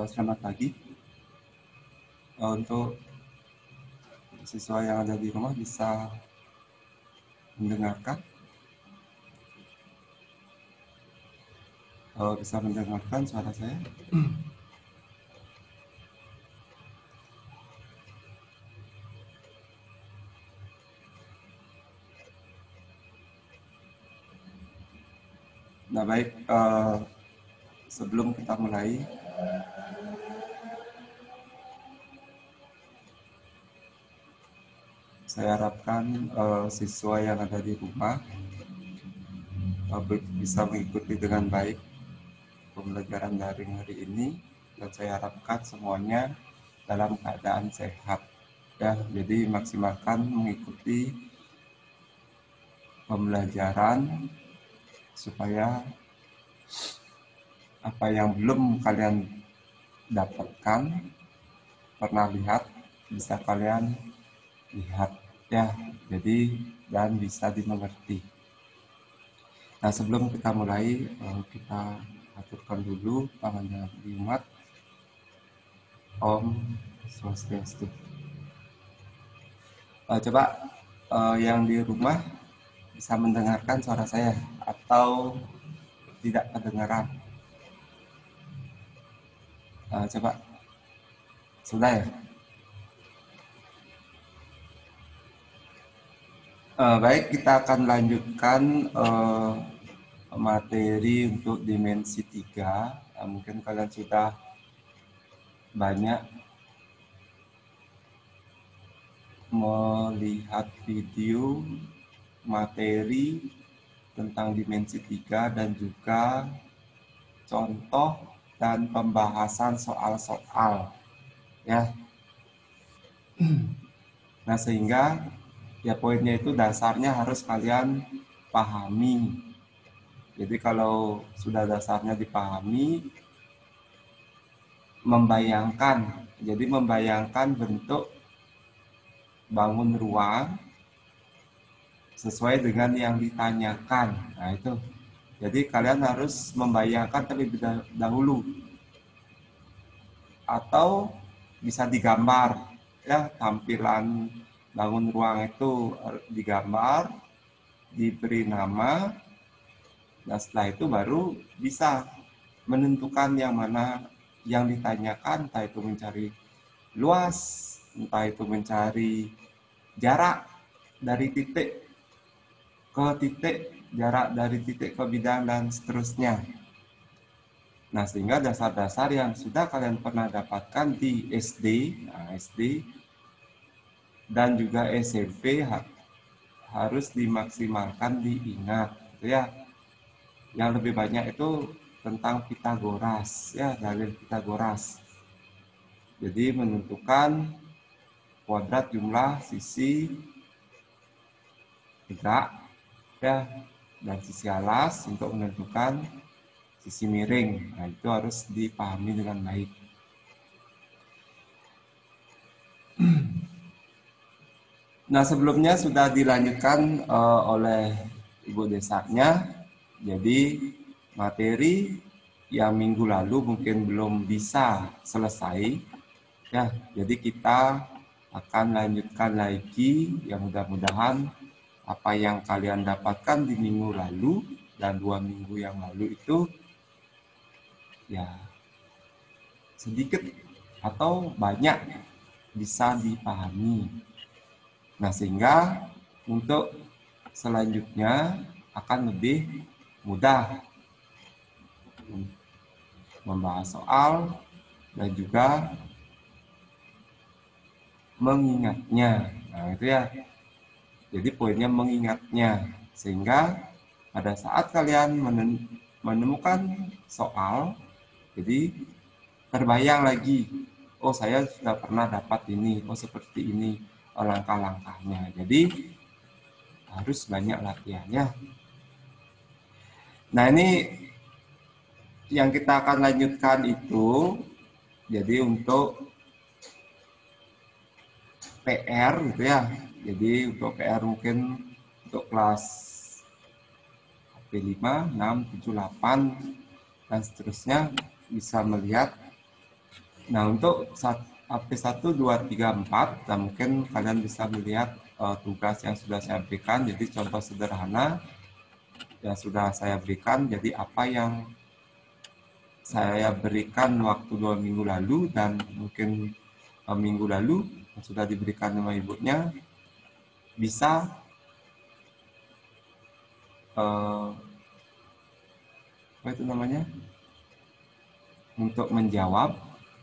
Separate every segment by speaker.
Speaker 1: Selamat pagi. Untuk siswa yang ada di rumah bisa mendengarkan, suara saya. Nah baik, sebelum kita mulai, saya harapkan siswa yang ada di rumah bisa mengikuti dengan baik pembelajaran daring hari ini, dan saya harapkan semuanya dalam keadaan sehat. Ya, jadi maksimalkan mengikuti pembelajaran supaya apa yang belum kalian dapatkan, pernah lihat, bisa kalian lihat ya, jadi dan bisa dimengerti. Nah sebelum kita mulai, kita aturkan dulu tangannya di umat. Om Swastiastu. Coba yang di rumah bisa mendengarkan suara saya atau tidak kedengaran? Coba, sudah ya? Baik, kita akan lanjutkan materi untuk dimensi 3. Mungkin kalian sudah banyak melihat video materi tentang dimensi 3 dan juga contoh dan pembahasan soal-soal ya. Nah sehingga ya poinnya itu dasarnya harus kalian pahami. Jadi kalau sudah dasarnya dipahami, membayangkan bentuk bangun ruang sesuai dengan yang ditanyakan. Nah itu, jadi kalian harus membayangkan terlebih dahulu, atau bisa digambar ya, tampilan bangun ruang itu digambar, diberi nama, dan setelah itu baru bisa menentukan yang mana yang ditanyakan, entah itu mencari luas, entah itu mencari jarak dari titik ke titik, jarak dari titik ke bidang, dan seterusnya. Nah, sehingga dasar-dasar yang sudah kalian pernah dapatkan di SD, dan juga SMP harus dimaksimalkan diingat, gitu ya. Yang lebih banyak itu tentang Pitagoras, ya, dalil Pitagoras. Jadi menentukan kuadrat jumlah sisi tegak, ya, dan sisi alas untuk menentukan sisi miring. Nah, itu harus dipahami dengan baik. Nah, sebelumnya sudah dilanjutkan oleh Ibu Desanya. Jadi materi yang minggu lalu mungkin belum bisa selesai. Ya, jadi kita akan lanjutkan lagi, yang mudah-mudahan apa yang kalian dapatkan di minggu lalu dan 2 minggu yang lalu itu ya sedikit atau banyak bisa dipahami. Nah, sehingga untuk selanjutnya akan lebih mudah membahas soal dan juga mengingatnya. Nah, itu ya. Jadi poinnya mengingatnya, sehingga pada saat kalian menemukan soal, jadi terbayang lagi, oh saya sudah pernah dapat ini, oh seperti ini langkah-langkahnya. Jadi harus banyak latihannya. Nah ini yang kita akan lanjutkan itu, jadi untuk PR gitu ya. Jadi untuk PR mungkin untuk kelas HP5, 6, 7, 8 dan seterusnya bisa melihat Nah, untuk AP1, 2, 3, 4, nah mungkin kalian bisa melihat tugas yang sudah saya berikan. Jadi contoh sederhana yang sudah saya berikan. Jadi apa yang saya berikan waktu 2 minggu lalu dan mungkin minggu lalu yang sudah diberikan sama ibunya bisa apa itu namanya, untuk menjawab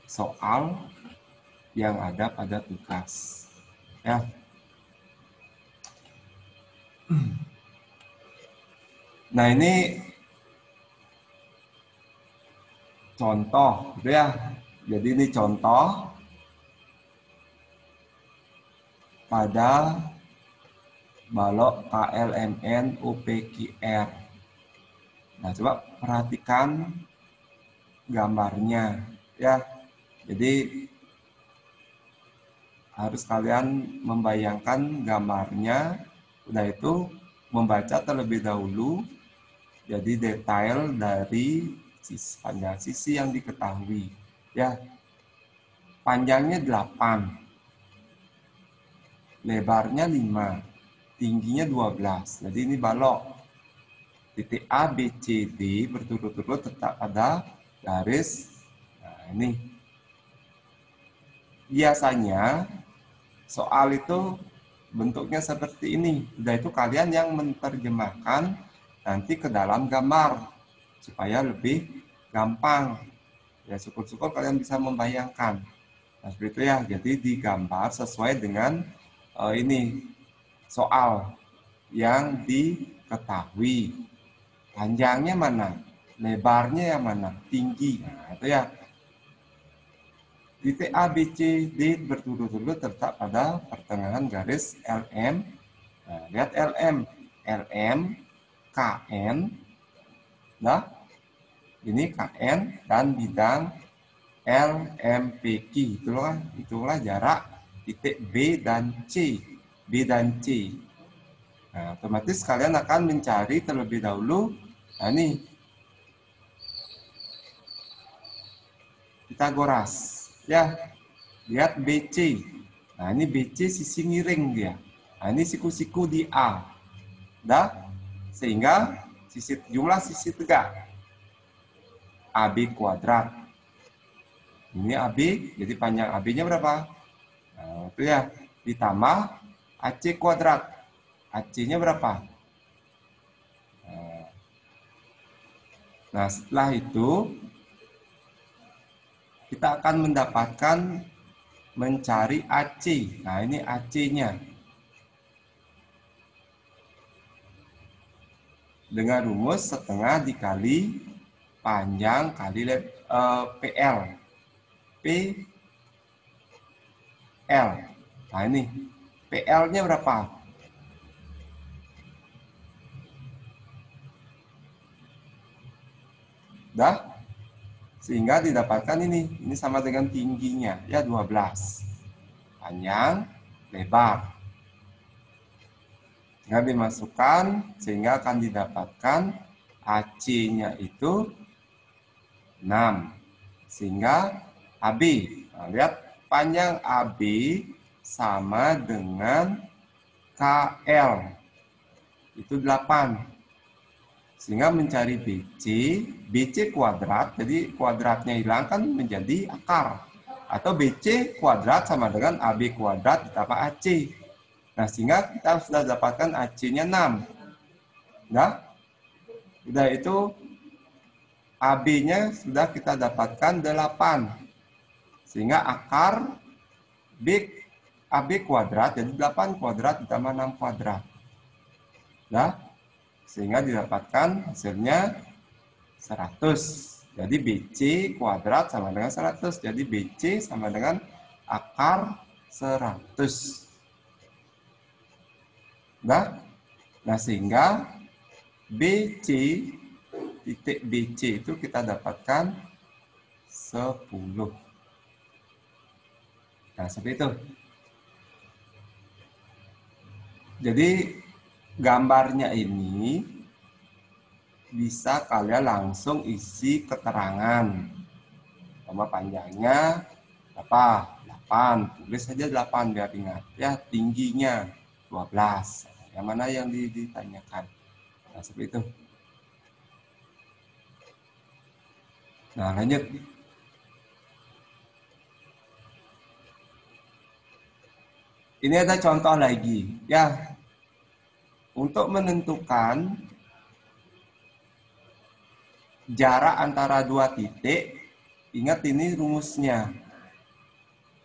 Speaker 1: soal yang ada pada tugas ya. Nah, ini contoh gitu ya. Jadi ini contoh pada balok KLMN UPQR. Nah, coba perhatikan gambarnya ya. Jadi harus kalian membayangkan gambarnya, udah itu membaca terlebih dahulu. Jadi detail dari panjang sisi yang diketahui ya. Panjangnya 8, lebarnya 5, tingginya 12. Jadi ini balok. Titik A, B, C, D berturut-turut tetap pada garis. Nah, ini biasanya soal itu bentuknya seperti ini. Udah itu kalian yang menerjemahkan nanti ke dalam gambar supaya lebih gampang. Ya, syukur-syukur kalian bisa membayangkan. Nah, seperti itu ya. Jadi digambar sesuai dengan ini soal yang diketahui. Panjangnya mana? Lebarnya yang mana? Tinggi. Nah, itu ya. Titik A, B, C, D berturut-turut terletak pada pertengahan garis LM. Nah, lihat LM. LM, KN. Nah, ini KN dan bidang LMPQ. Itulah jarak titik B dan C. B dan C. Nah, otomatis kalian akan mencari terlebih dahulu. Nah, ini Pitagoras. Ya, lihat BC. Nah, ini BC sisi miring dia. Nah, ini siku-siku di A. Dah, sehingga jumlah sisi tegak. AB kuadrat. Ini AB, jadi panjang AB-nya berapa? Nah, itu ya. Ditambah AC kuadrat. AC-nya berapa? Nah, setelah itu kita akan mendapatkan mencari AC. Nah, ini AC-nya. Dengan rumus setengah dikali panjang kali PL. PL. Nah, ini PL-nya berapa? Dah? Sehingga didapatkan ini sama dengan tingginya, ya 12. Panjang, lebar. Tinggal dimasukkan, sehingga akan didapatkan AC-nya itu 6. Sehingga AB. Nah, lihat, panjang AB sama dengan KL. Itu 8. Sehingga mencari BC kuadrat, jadi kuadratnya hilang kan menjadi akar. Atau BC kuadrat sama dengan AB kuadrat ditambah AC. Nah, sehingga kita sudah dapatkan AC-nya 6. Nah, udah itu AB-nya sudah kita dapatkan 8. Sehingga akar AB kuadrat jadi 8 kuadrat ditambah 6 kuadrat. Nah, sehingga didapatkan hasilnya 100. Jadi BC kuadrat sama dengan 100. Jadi BC sama dengan akar 100. Nah, sehingga titik BC itu kita dapatkan 10. Nah, seperti itu. Jadi gambarnya ini bisa kalian langsung isi keterangan. Panjangnya berapa? 8. Tulis saja 8 biar ingat. Ya, tingginya 12. Yang mana yang ditanyakan? Nah, seperti itu. Nah, lanjut. Ini ada contoh lagi. Ya, untuk menentukan jarak antara dua titik, ingat ini rumusnya.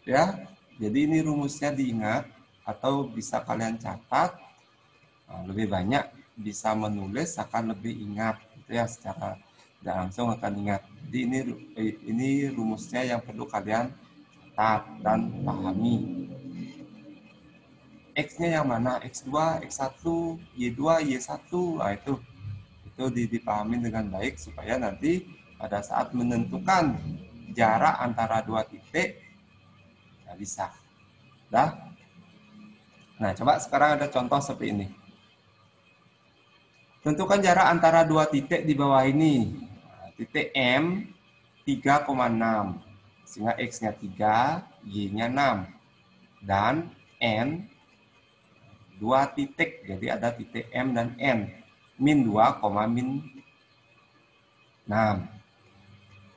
Speaker 1: Ya, jadi ini rumusnya diingat atau bisa kalian catat. Nah, lebih banyak bisa menulis akan lebih ingat, gitu ya, secara tidak langsung akan ingat. Jadi ini rumusnya yang perlu kalian catat dan pahami. X-nya yang mana? X2, X1, Y2, Y1. Nah, itu dipahami dengan baik supaya nanti pada saat menentukan jarak antara dua titik nggak bisa. Dah. Nah, coba sekarang ada contoh seperti ini. Tentukan jarak antara dua titik di bawah ini. Nah, titik M 3,6. Sehingga X-nya 3, Y-nya 6. Dan N 2 titik. Jadi ada titik M dan N. Min 2, min 6.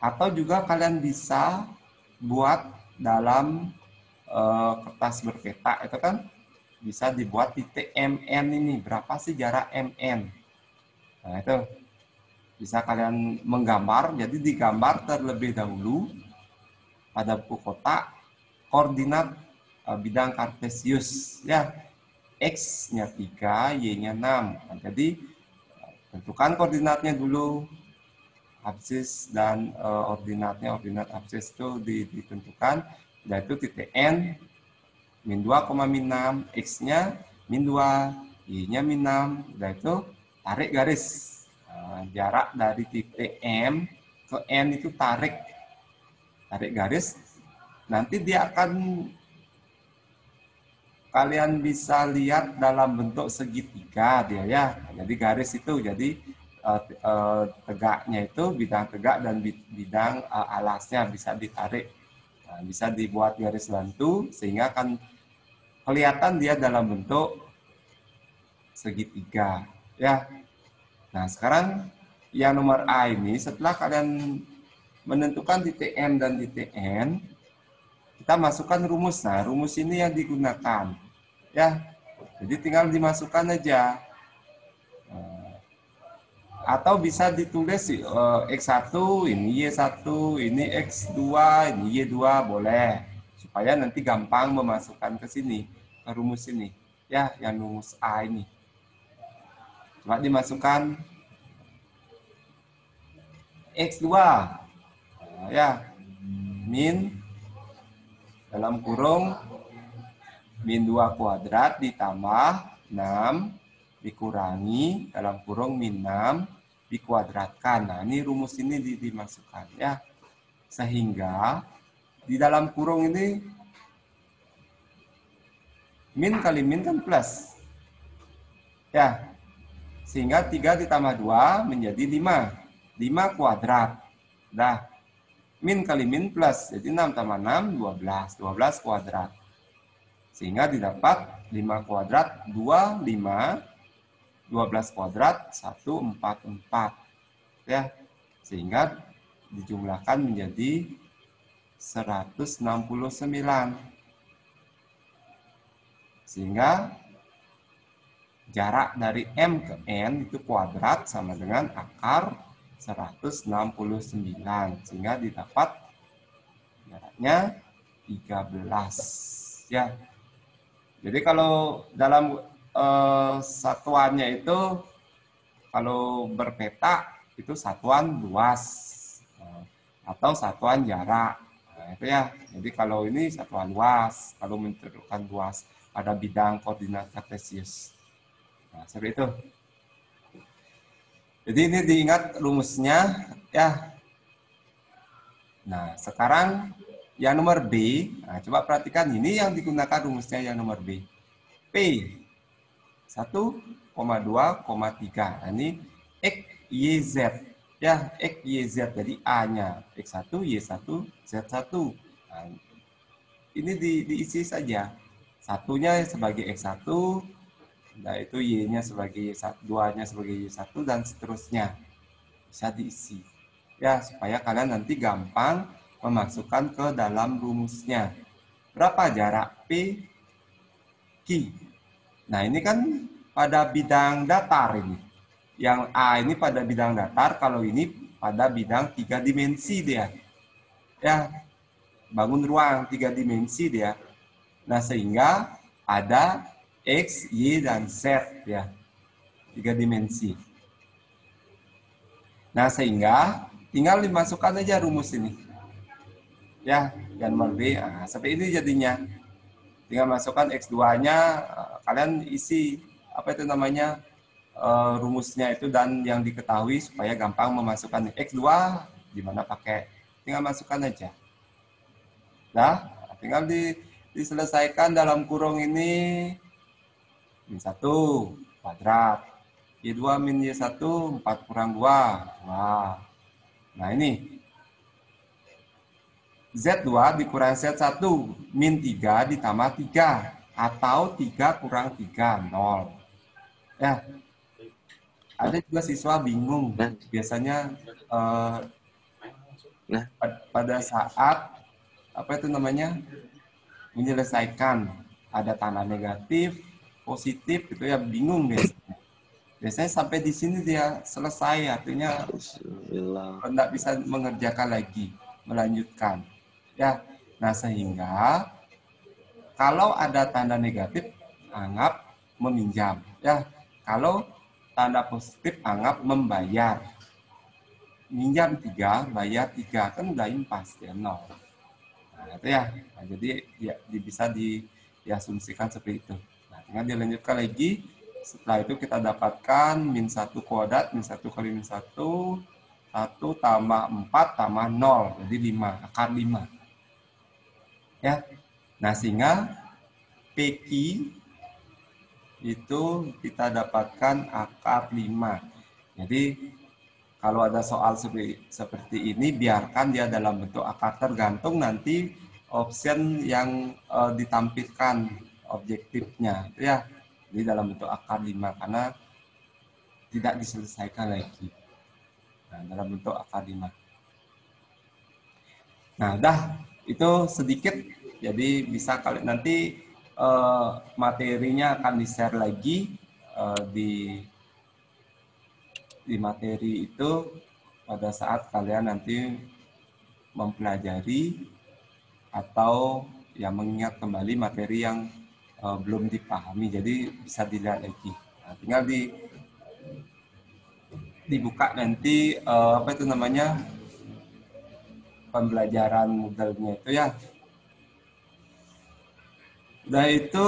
Speaker 1: Atau juga kalian bisa buat dalam kertas berpeta itu kan bisa dibuat titik MN ini. Berapa sih jarak MN? Nah, itu bisa kalian menggambar. Jadi digambar terlebih dahulu pada buku kotak koordinat bidang kartesius. Ya, X-nya 3, Y-nya 6. Nah, jadi tentukan koordinatnya dulu. Absis dan ordinat absis itu ditentukan, yaitu titik N min 2, min 6, X-nya min 2, Y-nya min 6, dan itu tarik garis. Nah, jarak dari titik M ke N itu tarik garis, nanti dia akan kalian bisa lihat dalam bentuk segitiga dia ya. Jadi garis itu jadi tegaknya itu bidang tegak dan bidang alasnya bisa ditarik. Nah, bisa dibuat garis bantu sehingga akan kelihatan dia dalam bentuk segitiga ya. Nah, sekarang yang nomor A ini setelah kalian menentukan titik M dan titik N, kita masukkan rumus. Nah, rumus ini yang digunakan ya. Jadi tinggal dimasukkan aja. Atau bisa ditulis X1, ini Y1, ini X2, ini Y2, boleh. Supaya nanti gampang memasukkan ke sini, ke rumus ini. Ya, yang rumus A ini. Coba dimasukkan X2. Nah, ya, min dalam kurung min 2 kuadrat ditambah 6 dikurangi dalam kurung min 6 dikuadratkan. Nah, ini rumus ini dimasukkan ya. Sehingga di dalam kurung ini min kali min kan plus. Ya. Sehingga 3 ditambah 2 menjadi 5. 5 kuadrat. Dah. Min kali min plus. Jadi 6 tambah 6 12. 12 kuadrat. Sehingga didapat 5 kuadrat 2 5. 12 kuadrat 144 ya, sehingga dijumlahkan menjadi 169, sehingga jarak dari M ke N itu kuadrat sama dengan akar 169, sehingga didapat jaraknya 13 ya. Jadi kalau dalam satuannya itu kalau berpeta itu satuan luas atau satuan jarak. Nah, itu ya. Jadi kalau ini satuan luas, kalau menentukan luas pada bidang koordinat kartesius. Nah, seperti itu. Jadi ini diingat rumusnya ya. Nah, sekarang yang nomor B, nah, coba perhatikan ini yang digunakan rumusnya yang nomor B. P 1,2,3. Nah, ini X, Y, Z. Ya, X, Y, Z. Jadi A-nya X1, Y1, Z1. Nah, ini diisi saja. Satunya sebagai X1, nah itu Y-nya sebagai Y1, 2-nya sebagai Y1, dan seterusnya. Bisa diisi. Ya, supaya kalian nanti gampang memasukkan ke dalam rumusnya. Berapa jarak P, Q? Nah, ini kan pada bidang datar ini. Yang A ini pada bidang datar, kalau ini pada bidang 3 dimensi dia. Ya, bangun ruang 3 dimensi dia. Nah, sehingga ada X, Y, dan Z ya. 3 dimensi. Nah, sehingga tinggal dimasukkan aja rumus ini. Ya, dan B. Nah, seperti ini jadinya. Tinggal masukkan X2-nya, kalian isi apa itu namanya rumusnya itu dan yang diketahui supaya gampang memasukkan X2 di mana pakai tinggal masukkan aja. Nah, tinggal diselesaikan dalam kurung ini min 1 kuadrat. Y2 min Y1 4 kurang 2. Wah. Nah, ini Z2 dikurang Z1 min 3 ditambah 3 atau 3 kurang 3 0. Ya. Ada juga siswa bingung. Biasanya pada saat apa itu namanya menyelesaikan ada tanda negatif, positif itu ya bingung biasanya. Biasanya sampai di sini dia selesai artinya tidak bisa mengerjakan lagi, melanjutkan. Ya, nah sehingga kalau ada tanda negatif anggap meminjam. Ya, kalau tanda positif anggap membayar. Minjam 3, bayar 3 kan udah impas ya 0. Nah, itu ya. Nah, jadi ya, bisa diasumsikan seperti itu. Nah, tinggal dilanjutkan lagi. Setelah itu kita dapatkan min 1 kuadrat, min 1 kali min 1, 1 tambah 4 tambah 0. Jadi 5, akar 5. Ya. Nah, sehingga PQ itu kita dapatkan akar 5. Jadi kalau ada soal seperti ini, biarkan dia dalam bentuk akar tergantung nanti option yang ditampilkan objektifnya. Ya, jadi dalam bentuk akar 5 karena tidak diselesaikan lagi. Nah, dalam bentuk akar 5. Nah, dah itu sedikit. Jadi bisa kalian nanti materinya akan di-share lagi di materi itu pada saat kalian nanti mempelajari atau ya mengingat kembali materi yang belum dipahami. Jadi bisa dilihat lagi. Nah, tinggal dibuka nanti apa itu namanya pembelajaran modelnya itu ya. Udah itu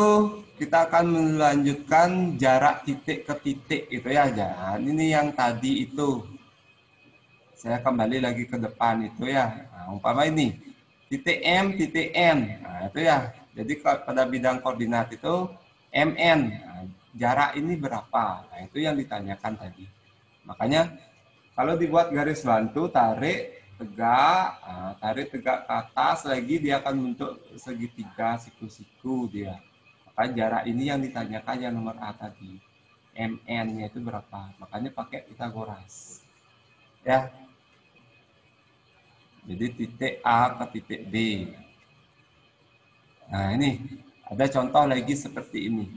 Speaker 1: kita akan melanjutkan jarak titik ke titik itu ya. Jangan ini yang tadi itu. Saya kembali lagi ke depan itu ya. Nah, umpama ini titik M, titik N. Nah, itu ya. Jadi pada bidang koordinat itu MN. Nah, jarak ini berapa? Nah, itu yang ditanyakan tadi. Makanya kalau dibuat garis bantu, tarik tegak, nah, tarik tegak ke atas lagi dia akan bentuk segitiga siku-siku dia. Maka jarak ini yang ditanyakan yang nomor A tadi. MN-nya itu berapa? Makanya pakai Pitagoras. Ya. Jadi titik A ke titik B. Nah, ini ada contoh lagi seperti ini.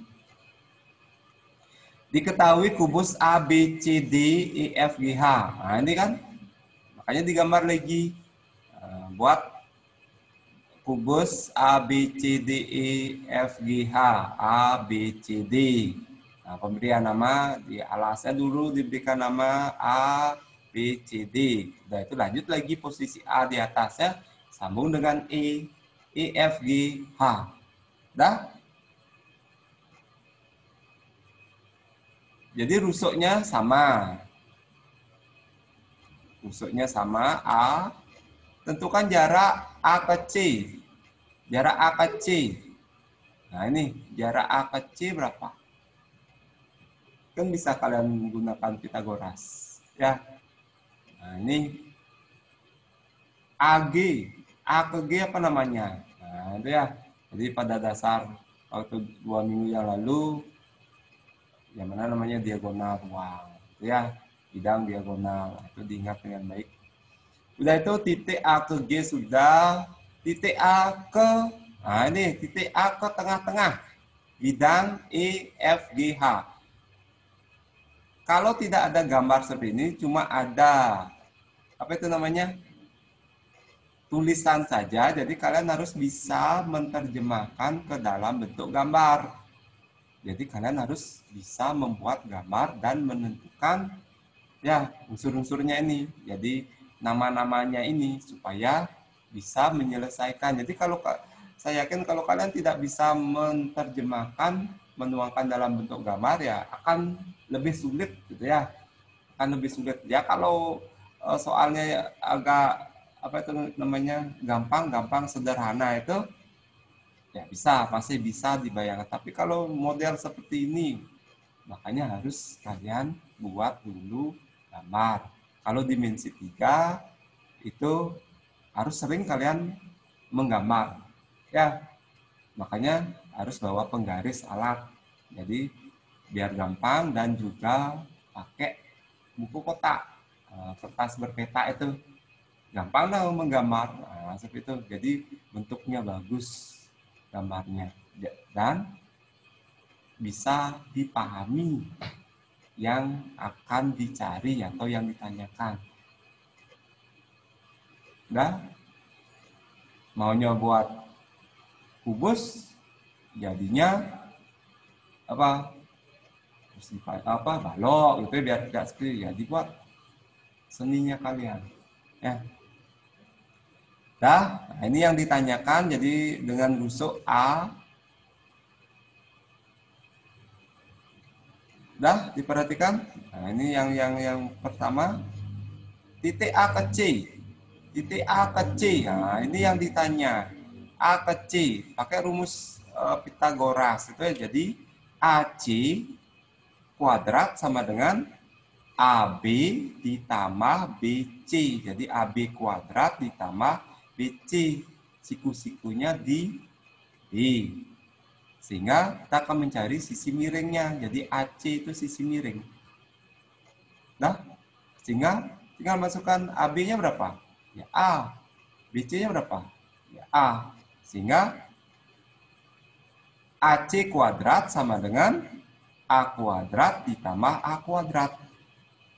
Speaker 1: Diketahui kubus A, B, C, D, E, F, G, H. Nah, ini kan makanya digambar lagi. Buat kubus A, B, C, D, E, F, G, H. A, B, C, D. Nah, pemberian nama, di alasnya dulu diberikan nama A, B, C, D. Nah, itu lanjut lagi posisi A di atasnya, sambung dengan E, F, G, H. Dah? Jadi rusuknya sama. Rusuknya sama, A. Tentukan jarak A ke C. Jarak A ke C. Nah, ini jarak A ke C berapa? Kan bisa kalian menggunakan Pitagoras. Ya. Nah, ini AG. A ke G apa namanya? Nah, itu ya. Jadi pada dasar waktu 2 minggu yang lalu, yang mana namanya diagonal ruang. Itu ya, bidang diagonal. Itu diingat dengan baik. Udah itu titik A ke G sudah. Titik A ke, nah ini titik A ke tengah-tengah. Bidang E, F, G, H. Kalau tidak ada gambar seperti ini, cuma ada, apa itu namanya? Tulisan saja, jadi kalian harus bisa menerjemahkan ke dalam bentuk gambar. Jadi kalian harus bisa membuat gambar dan menentukan ya unsur-unsurnya ini. Jadi nama-namanya ini supaya bisa menyelesaikan. Jadi kalau saya yakin kalau kalian tidak bisa menerjemahkan, menuangkan dalam bentuk gambar ya akan lebih sulit gitu ya. Akan lebih sulit. Ya kalau soalnya agak apa itu namanya gampang sederhana itu ya bisa, pasti bisa dibayangkan. Tapi kalau model seperti ini makanya harus kalian buat dulu gambar. Kalau dimensi 3 itu harus sering kalian menggambar. Ya, makanya harus bawa penggaris alat. Jadi biar gampang dan juga pakai buku kotak, kertas berpeta itu gampang lah menggambar. Nah, seperti itu. Jadi bentuknya bagus gambarnya dan bisa dipahami yang akan dicari atau yang ditanyakan. Udah? Maunya buat kubus, jadinya apa? Balok gitu biar tidak seperti ya dibuat seninya kalian. Ya. Nah, ini yang ditanyakan. Jadi dengan rusuk A. Udah diperhatikan? Nah, ini yang pertama. Titik A ke C. Titik A ke C. Nah, ini yang ditanya. A ke C. Pakai rumus Pitagoras. Itu ya, jadi AC kuadrat sama dengan AB ditambah BC. Jadi AB kuadrat ditambah BC. Siku-sikunya di B. Sehingga kita akan mencari sisi miringnya. Jadi AC itu sisi miring. Nah, sehingga tinggal masukkan AB-nya berapa? Ya A. BC-nya berapa? Ya A. Sehingga AC kuadrat sama dengan A kuadrat ditambah A kuadrat.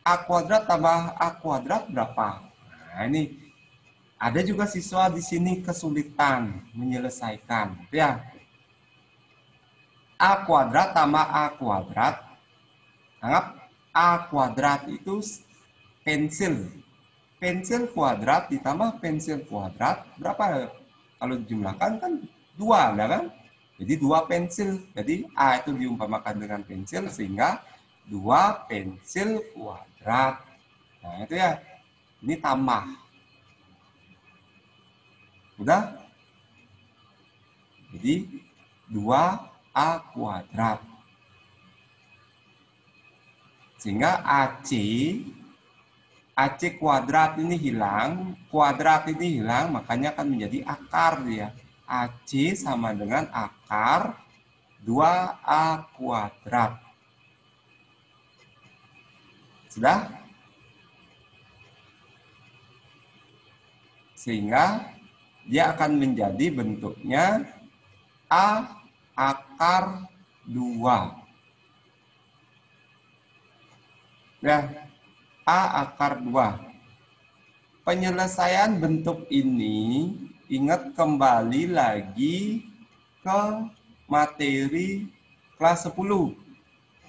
Speaker 1: A kuadrat tambah A kuadrat berapa? Nah, ini ada juga siswa di sini kesulitan menyelesaikan, ya. A kuadrat tambah A kuadrat. Anggap A kuadrat itu pensil. Pensil kuadrat ditambah pensil kuadrat berapa? Kalau dijumlahkan kan 2, ya kan? Jadi 2 pensil. Jadi A itu diumpamakan dengan pensil sehingga 2 pensil kuadrat. Nah, itu ya. Ini tambah. Udah? Jadi 2A kuadrat. Sehingga AC kuadrat ini hilang, kuadrat ini hilang, makanya akan menjadi akar dia. AC sama dengan akar 2A kuadrat. Sudah? Sehingga dia akan menjadi bentuknya A akar 2. Ya, A akar 2. Penyelesaian bentuk ini, ingat kembali lagi ke materi kelas 10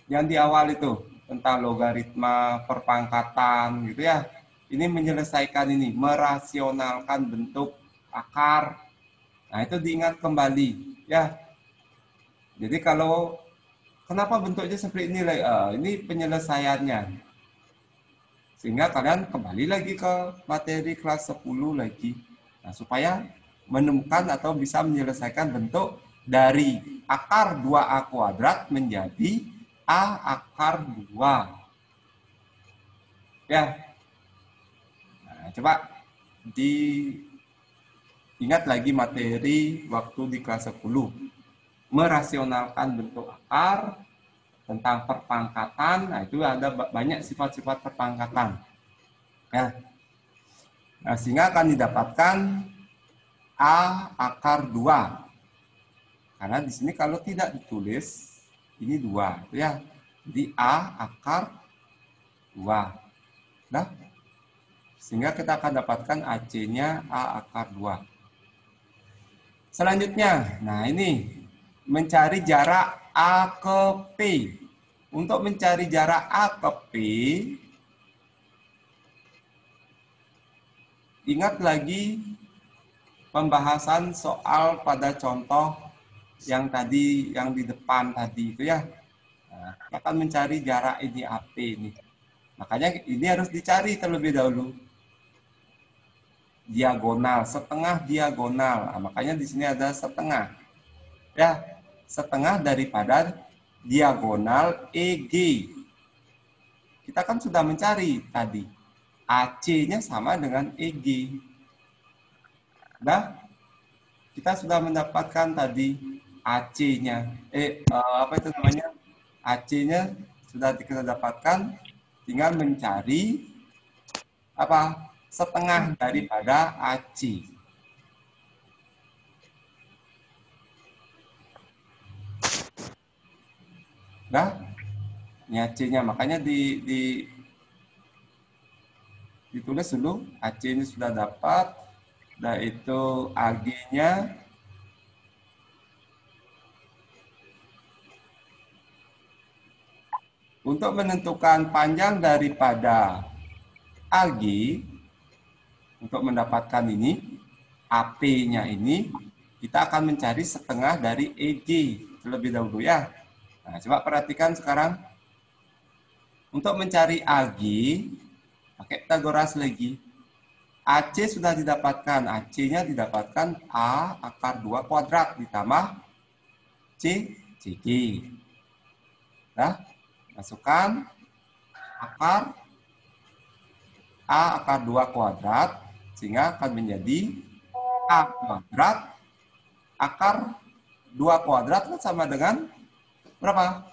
Speaker 1: yang di awal itu tentang logaritma perpangkatan gitu ya. Ini menyelesaikan ini, merasionalkan bentuk akar. Nah, itu diingat kembali ya. Jadi kalau kenapa bentuknya seperti ini? Ini penyelesaiannya. Sehingga kalian kembali lagi ke materi kelas 10 lagi. Nah, supaya menemukan atau bisa menyelesaikan bentuk dari akar 2A kuadrat menjadi A akar 2. Ya. Nah, coba diingat lagi materi waktu di kelas 10. Merasionalkan bentuk akar, tentang perpangkatan. Nah, itu ada banyak sifat-sifat perpangkatan. Ya. Nah, sehingga akan didapatkan A akar 2. Karena di sini kalau tidak ditulis, ini 2. Ya. Jadi A akar 2. Nah, sehingga kita akan dapatkan AC-nya A akar 2. Selanjutnya, nah ini mencari jarak A ke P. Untuk mencari jarak A ke P, ingat lagi pembahasan soal pada contoh yang tadi, yang di depan tadi itu ya. Nah, kita akan mencari jarak ini AP ini. Makanya ini harus dicari terlebih dahulu. Diagonal, setengah diagonal. Nah, makanya di sini ada setengah. Ya, setengah daripada diagonal EG. Kita kan sudah mencari tadi. AC-nya sama dengan EG. Nah, kita sudah mendapatkan tadi AC-nya. Apa itu namanya? AC-nya sudah kita dapatkan, tinggal mencari apa? Setengah daripada AC. Nah, ini AC-nya, makanya ditulis dulu. AC ini sudah dapat, nah itu AG-nya untuk menentukan panjang daripada AG, untuk mendapatkan ini AP-nya ini, kita akan mencari setengah dari EG terlebih dahulu ya. Nah, coba perhatikan sekarang. Untuk mencari AG, pakai Pitagoras lagi. AC sudah didapatkan. AC-nya didapatkan A akar 2 kuadrat ditambah CG. Nah, masukkan akar A akar 2 kuadrat, sehingga akan menjadi A kuadrat akar 2 kuadrat kan sama dengan berapa?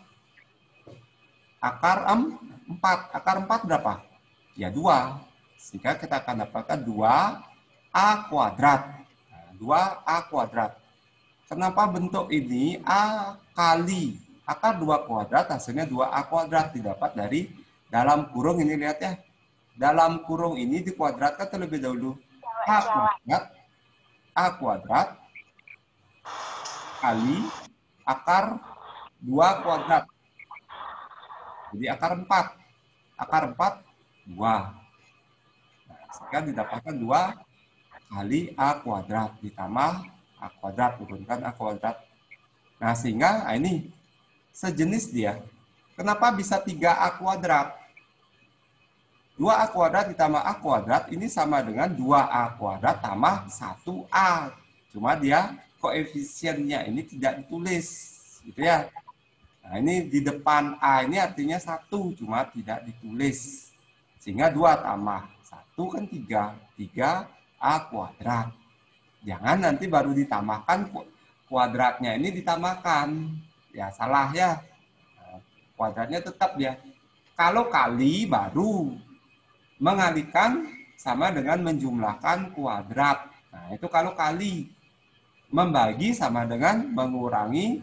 Speaker 1: Akar 4. Akar 4 berapa? Ya 2. Sehingga kita akan dapatkan 2A kuadrat. Nah, 2A kuadrat. Kenapa bentuk ini A kali akar 2 kuadrat, hasilnya 2A kuadrat, didapat dari dalam kurung ini, lihat ya. Dalam kurung ini dikuadratkan terlebih dahulu. A kuadrat kali akar 2 kuadrat. Jadi akar 4. Akar 4, 2. Nah, sehingga didapatkan 2 kali A kuadrat ditambah A kuadrat, turunkan A kuadrat. Nah, sehingga ini sejenis dia. Kenapa bisa 3A kuadrat? 2A kuadrat ditambah A kuadrat ini sama dengan 2A kuadrat tambah 1A. Cuma dia koefisiennya ini tidak ditulis. Gitu ya. Nah, ini di depan A ini artinya 1, cuma tidak ditulis. Sehingga 2 tambah 1 kan 3. 3A kuadrat. Jangan nanti baru ditambahkan kuadratnya ini ditambahkan. Ya, salah ya. Nah, kuadratnya tetap ya. Kalau kali baru mengalikan sama dengan menjumlahkan kuadrat. Nah, itu kalau kali. Membagi sama dengan mengurangi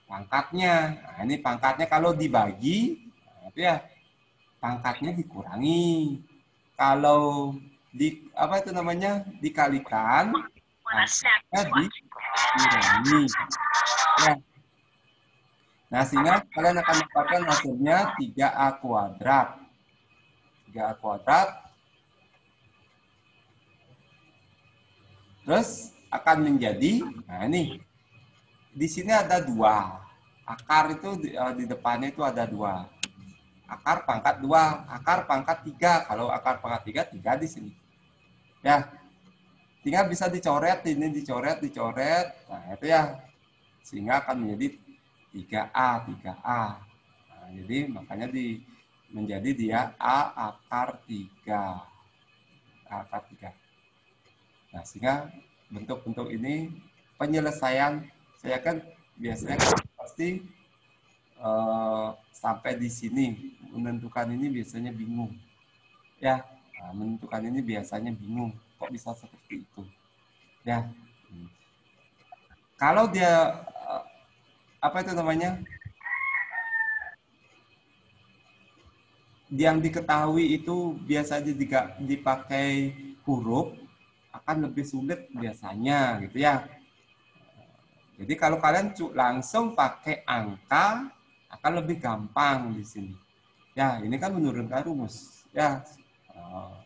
Speaker 1: pangkatnya. Nah, ini pangkatnya kalau dibagi, nah itu ya pangkatnya dikurangi. Kalau apa itu namanya dikalikan, pangkatnya dikurangi. Ya. Nah, sehingga kalian akan mendapatkan hasilnya 3A kuadrat. 3A kuadrat. Terus akan menjadi, nah ini di sini ada 2. Akar itu di depannya itu ada 2. Akar pangkat 2, akar pangkat 3. Kalau akar pangkat 3, 3 di sini. Ya. Tinggal bisa dicoret, ini dicoret. Nah, itu ya. Sehingga akan menjadi 3A. Nah, jadi makanya menjadi dia A akar 3. A akar 3. Nah, sehingga bentuk-bentuk ini penyelesaian, saya kan biasanya pasti sampai di sini menentukan ini biasanya bingung. Ya, menentukan ini biasanya bingung. Kok bisa seperti itu? Ya. Kalau dia apa itu namanya? Yang diketahui itu biasanya dipakai huruf akan lebih sulit biasanya gitu ya. Jadi kalau kalian langsung pakai angka akan lebih gampang di sini. Ya, ini kan menurunkan rumus. Ya,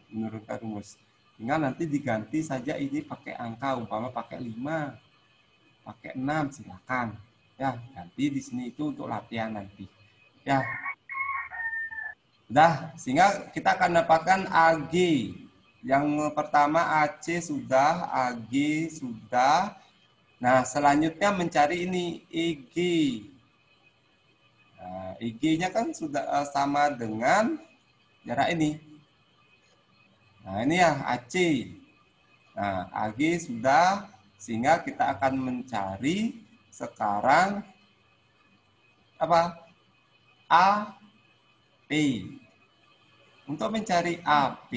Speaker 1: menurunkan rumus. Tinggal nanti diganti saja ini pakai angka, umpama pakai 5, pakai 6, silakan. Ya, ganti di sini itu untuk latihan nanti. Ya. Sudah, sehingga kita akan dapatkan AG. Yang pertama AC sudah, AG sudah. Nah, selanjutnya mencari ini EG. Nah, EG-nya kan sudah sama dengan jarak ini. Nah, ini ya AC. Nah, AG sudah, sehingga kita akan mencari sekarang apa? AP. Untuk mencari AP,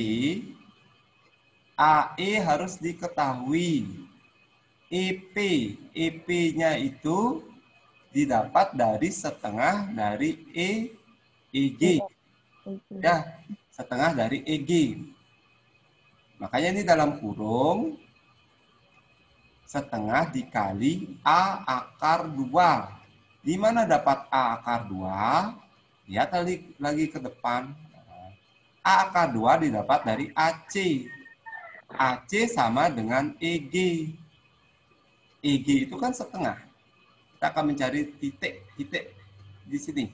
Speaker 1: AE harus diketahui. EP-nya itu didapat dari setengah dari EG. Ya, setengah dari EG. Makanya ini dalam kurung setengah dikali A akar 2. Di mana dapat A akar 2? Lihat lagi ke depan. A akar 2 didapat dari AC. AC sama dengan EG. EG itu kan setengah. Kita akan mencari titik di sini.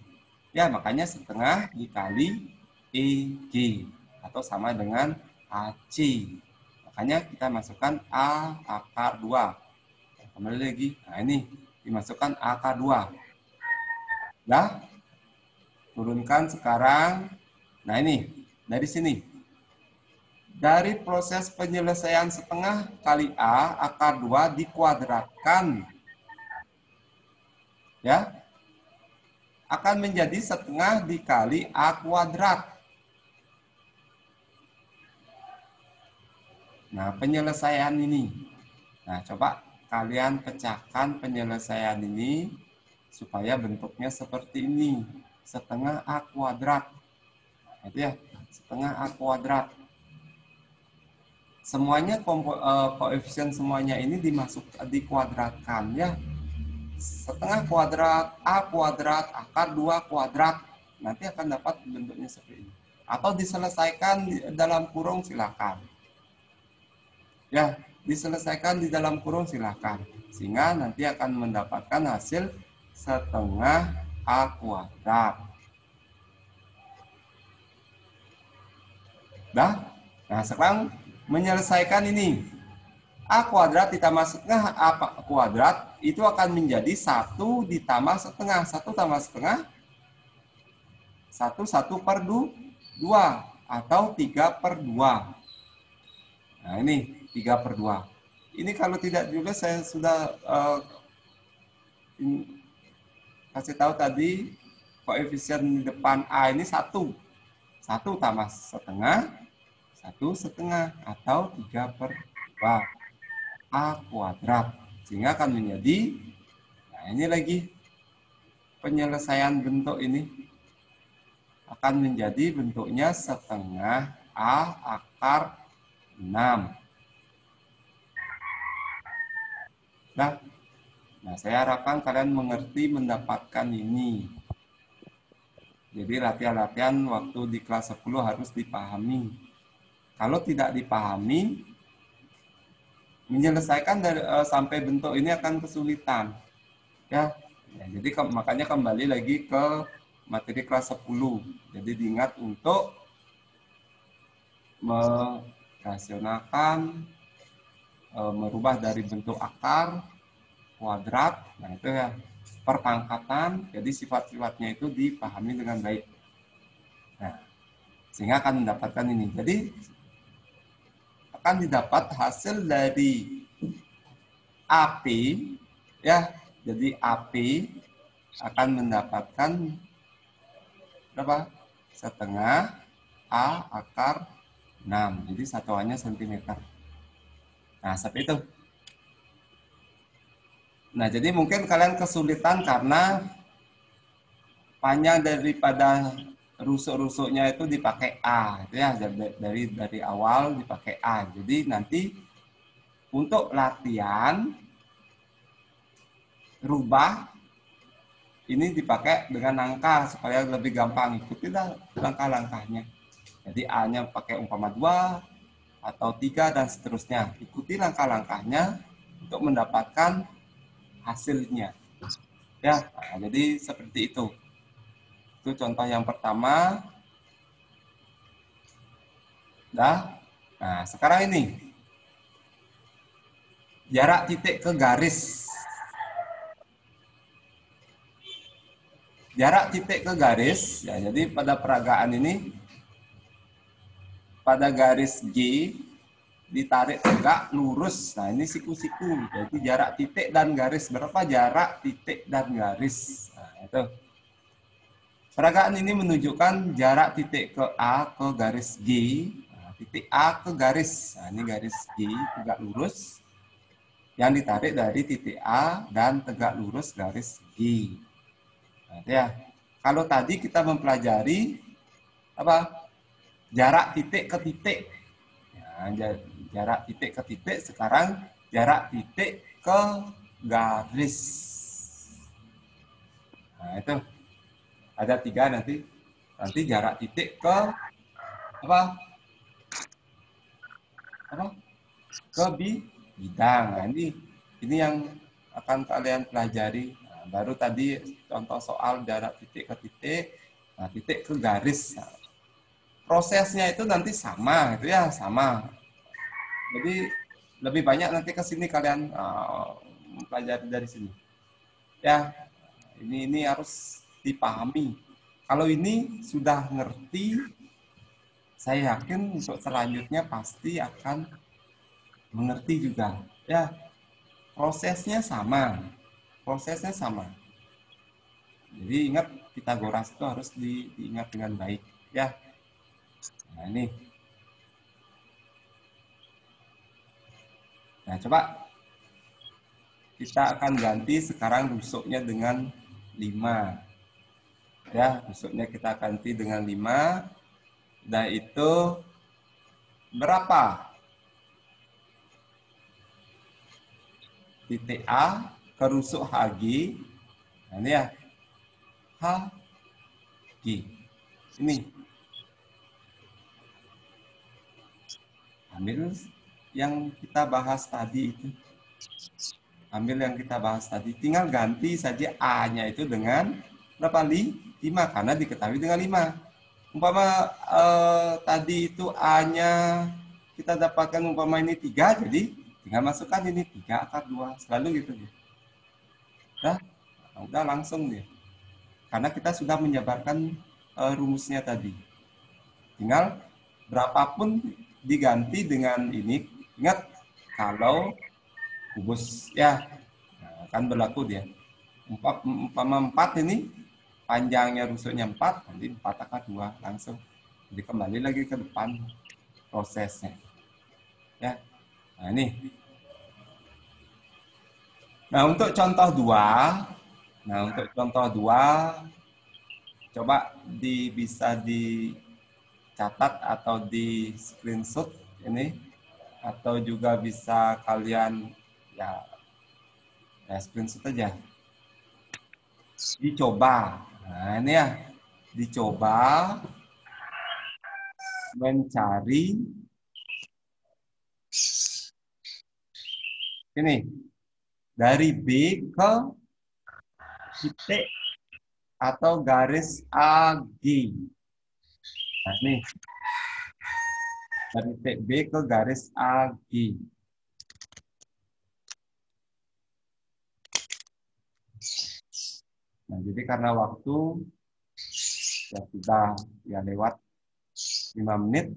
Speaker 1: Ya, makanya setengah dikali EG atau sama dengan AC. Makanya kita masukkan A akar 2. Kembali lagi. Nah, ini dimasukkan A akar 2. Nah, turunkan sekarang. Nah, ini dari sini. Dari proses penyelesaian setengah kali A akar 2 dikuadratkan. Ya, akan menjadi setengah dikali A kuadrat. Nah, penyelesaian ini. Nah, coba kalian pecahkan penyelesaian ini supaya bentuknya seperti ini. Setengah A kuadrat. Nah, itu ya, setengah A kuadrat. Semuanya koefisien semuanya ini dikuadratkan ya. Setengah kuadrat, A kuadrat, akar 2 kuadrat. Nanti akan dapat bentuknya seperti ini. Atau diselesaikan dalam kurung silakan. Ya, diselesaikan di dalam kurung silakan. Sehingga nanti akan mendapatkan hasil setengah A kuadrat. Nah, sekarang menyelesaikan ini. A kuadrat ditambah setengah A kuadrat itu akan menjadi 1 ditambah setengah. 1 tambah setengah 1/2 atau 3/2. Nah, ini 3/2. Ini kalau tidak juga saya sudah kasih tahu tadi koefisien di depan A ini 1. 1 tambah setengah 1/2 atau 3/2 A kuadrat. Sehingga akan menjadi, nah ini lagi penyelesaian bentuk ini akan menjadi bentuknya setengah A akar 6. Nah, saya harapkan kalian mengerti mendapatkan ini. Jadi latihan-latihan waktu di kelas 10 harus dipahami. Kalau tidak dipahami, menyelesaikan sampai bentuk ini akan kesulitan. Ya, jadi makanya kembali lagi ke materi kelas 10. Jadi diingat untuk merasionalkan, merubah dari bentuk akar, kuadrat, nah itu ya, perpangkatan, jadi sifat-sifatnya itu dipahami dengan baik. Nah, sehingga akan mendapatkan ini. Jadi akan didapat hasil dari AP, ya. Jadi AP akan mendapatkan berapa? Setengah A akar 6. Jadi satuannya sentimeter. Nah, seperti itu. Nah, jadi mungkin kalian kesulitan karena panjang daripada rusuk-rusuknya itu dipakai A, ya, dari awal dipakai A. Jadi nanti untuk latihan rubah ini dipakai dengan angka supaya lebih gampang. Ikutilah langkah-langkahnya. Jadi A-nya pakai umpama 2 atau 3 dan seterusnya. Ikuti langkah-langkahnya untuk mendapatkan hasilnya. Ya, nah, jadi seperti itu. Itu contoh yang pertama. Dah. Nah, sekarang ini jarak titik ke garis. Jarak titik ke garis, ya, jadi pada peragaan ini pada garis G ditarik tegak lurus. Nah, ini siku-siku. Jadi jarak titik dan garis, berapa jarak titik dan garis. Nah, itu. Peragaan ini menunjukkan jarak titik ke A ke garis G. Nah, titik A ke garis. Nah, ini garis G tegak lurus yang ditarik dari titik A dan tegak lurus garis G. Nah, ya. Kalau tadi kita mempelajari apa? Jarak titik ke titik. Nah, jarak titik ke titik, sekarang jarak titik ke garis. Nah, itu ada 3 nanti. Nanti jarak titik ke apa? Ke bidang. Nah, ini yang akan kalian pelajari. Nah, baru tadi contoh soal jarak titik ke titik, nah, titik ke garis. Nah, prosesnya itu nanti sama, itu ya sama. Jadi lebih banyak nanti ke sini kalian mempelajari dari sini. Ya, ini harus dipahami. Kalau ini sudah ngerti, saya yakin untuk selanjutnya pasti akan mengerti juga. Ya, prosesnya sama. Prosesnya sama. Jadi ingat Pitagoras itu harus diingat dengan baik. Ya, nah ini. Nah, coba kita akan ganti sekarang rusuknya dengan 5. Ya, rusuknya kita ganti dengan 5. Dan itu berapa? Titik A ke rusuk HG. Nah, ini ya. HG. Ini. Ambil yang kita bahas tadi itu. Ambil yang kita bahas tadi. Tinggal ganti saja A-nya itu dengan berapa? 5. Karena diketahui dengan 5. Umpama tadi itu A-nya kita dapatkan umpama ini 3, jadi tinggal masukkan ini 3 akar 2. Selalu gitu. Udah langsung dia. Karena kita sudah menjabarkan rumusnya tadi. Tinggal berapapun diganti dengan ini. Ingat, kalau kubus ya kan berlaku dia. Umpama 4 ini panjangnya rusuknya 4, nanti 4 akar 2 langsung. Jadi kembali lagi ke depan prosesnya. Ya. Nah, ini. Nah, untuk contoh 2, coba bisa dicatat atau di screenshot ini, atau juga bisa kalian ya screenshot aja. Dicoba. Nah, ini ya. Dicoba mencari ini dari B ke titik atau garis AG. Nah, ini dari titik B ke garis AG. Nah, jadi karena waktu ya sudah lewat 5 menit,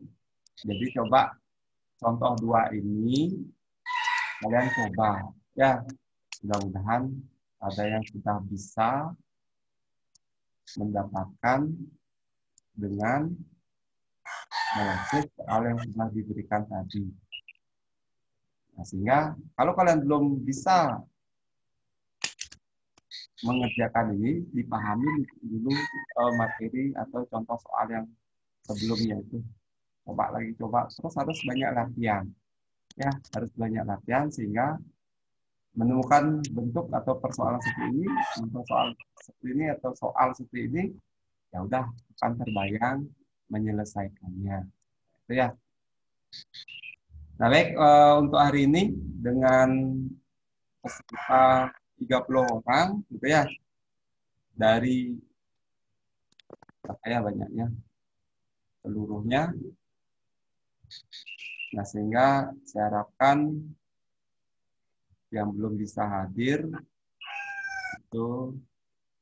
Speaker 1: jadi coba contoh 2 ini kalian coba ya, mudah-mudahan ada yang sudah bisa mendapatkan dengan mengakseskan soal yang sudah diberikan tadi. Nah, sehingga kalau kalian belum bisa mengerjakan ini, dipahami dulu materi atau contoh soal yang sebelumnya itu. Coba lagi, coba. Terus harus banyak latihan. Ya, harus banyak latihan sehingga menemukan bentuk atau persoalan seperti ini, contoh soal seperti ini atau soal seperti ini, ya udah akan terbayang menyelesaikannya. Itu ya. Nah, baik, untuk hari ini dengan peserta 30 orang gitu ya, dari saya banyaknya seluruhnya. Nah, sehingga saya harapkan yang belum bisa hadir itu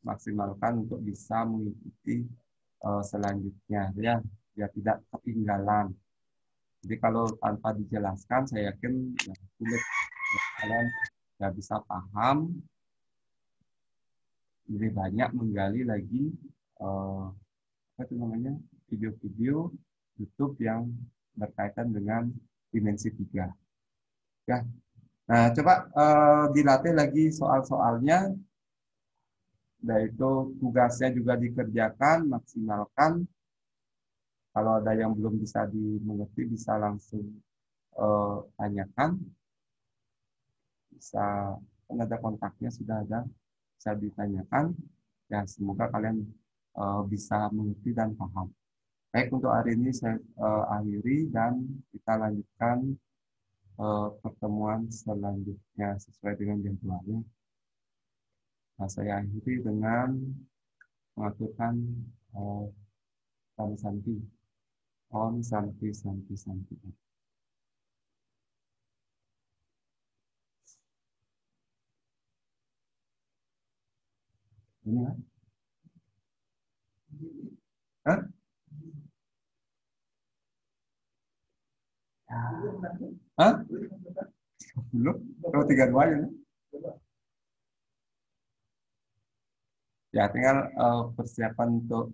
Speaker 1: maksimalkan untuk bisa mengikuti selanjutnya ya, biar tidak ketinggalan. Jadi kalau tanpa dijelaskan, saya yakin ya, sulit kalian nggak bisa paham. Lebih banyak menggali lagi apa itu namanya, video-video YouTube yang berkaitan dengan dimensi 3. Ya. Nah, coba dilatih lagi soal-soalnya, yaitu tugasnya juga dikerjakan, maksimalkan. Kalau ada yang belum bisa dimengerti, bisa langsung tanyakan. Bisa, kan ada kontaknya, sudah ada, bisa ditanyakan. Ya, semoga kalian bisa mengerti dan paham. Baik, untuk hari ini saya akhiri dan kita lanjutkan pertemuan selanjutnya sesuai dengan jadwalnya. Nah, saya akhiri dengan mengaturkan Om Santi. Om Santi, Santi, Santi. Ini ya? Hah? Hah? Belum? Kalau 32 ya? Ya, tinggal persiapan untuk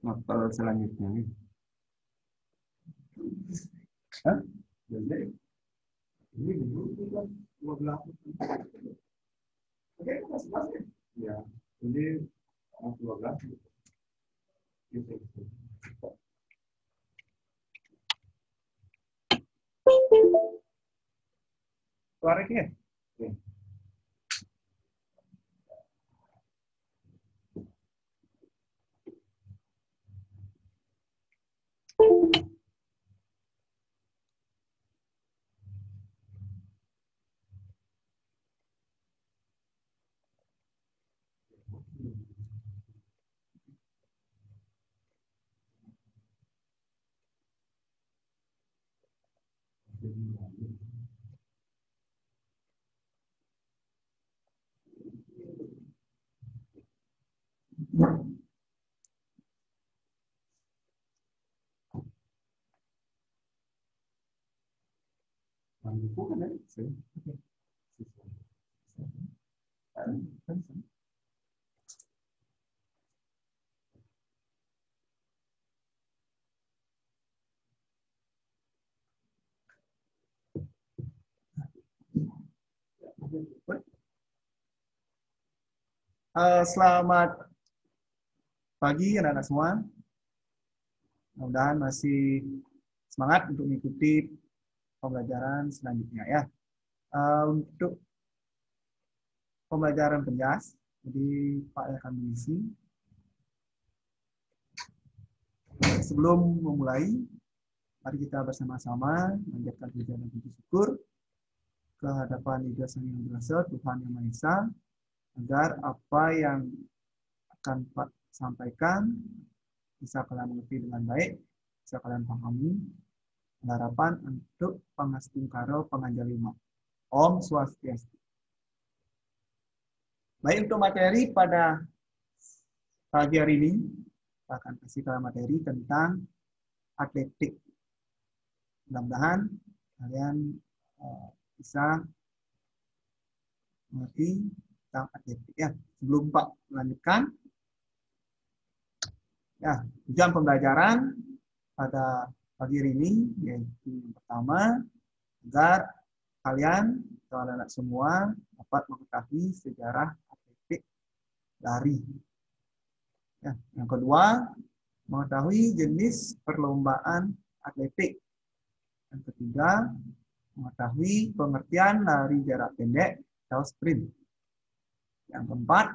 Speaker 1: novel selanjutnya nih. Hah? Jadi, ini dulu 12. Oke, masing-masing. Ya, ini 12. Gitu. Suaranya? Oke. Bukan ya? Selamat pagi anak-anak semua. Mudah-mudahan masih semangat untuk mengikuti pembelajaran selanjutnya ya. Untuk pembelajaran penjas, jadi Pak akan mengisi. Sebelum memulai, mari kita bersama-sama menjadikan pujian dan puji syukur ke hadapan Ida Sang Yang Berasa, Tuhan Yang Maha Esa, agar apa yang akan Pak sampaikan bisa kalian mengerti dengan baik, bisa kalian pahami. Harapan untuk Pangastungkaro Panganjalima. Om Swastiastu. Baik, untuk materi pada pagi hari ini, kita akan kasih kalian materi tentang atletik.
Speaker 2: Mudah-mudahan kalian bisa mengerti tentang atletik ya. Sebelum Pak melanjutkan, ya, tujuan pembelajaran pada pagi hari ini yaitu yang pertama, agar kalian atau anak-anak semua dapat mengetahui sejarah atletik lari. Ya, yang kedua, mengetahui jenis perlombaan atletik. Yang ketiga, mengetahui pengertian lari jarak pendek atau sprint. Yang keempat,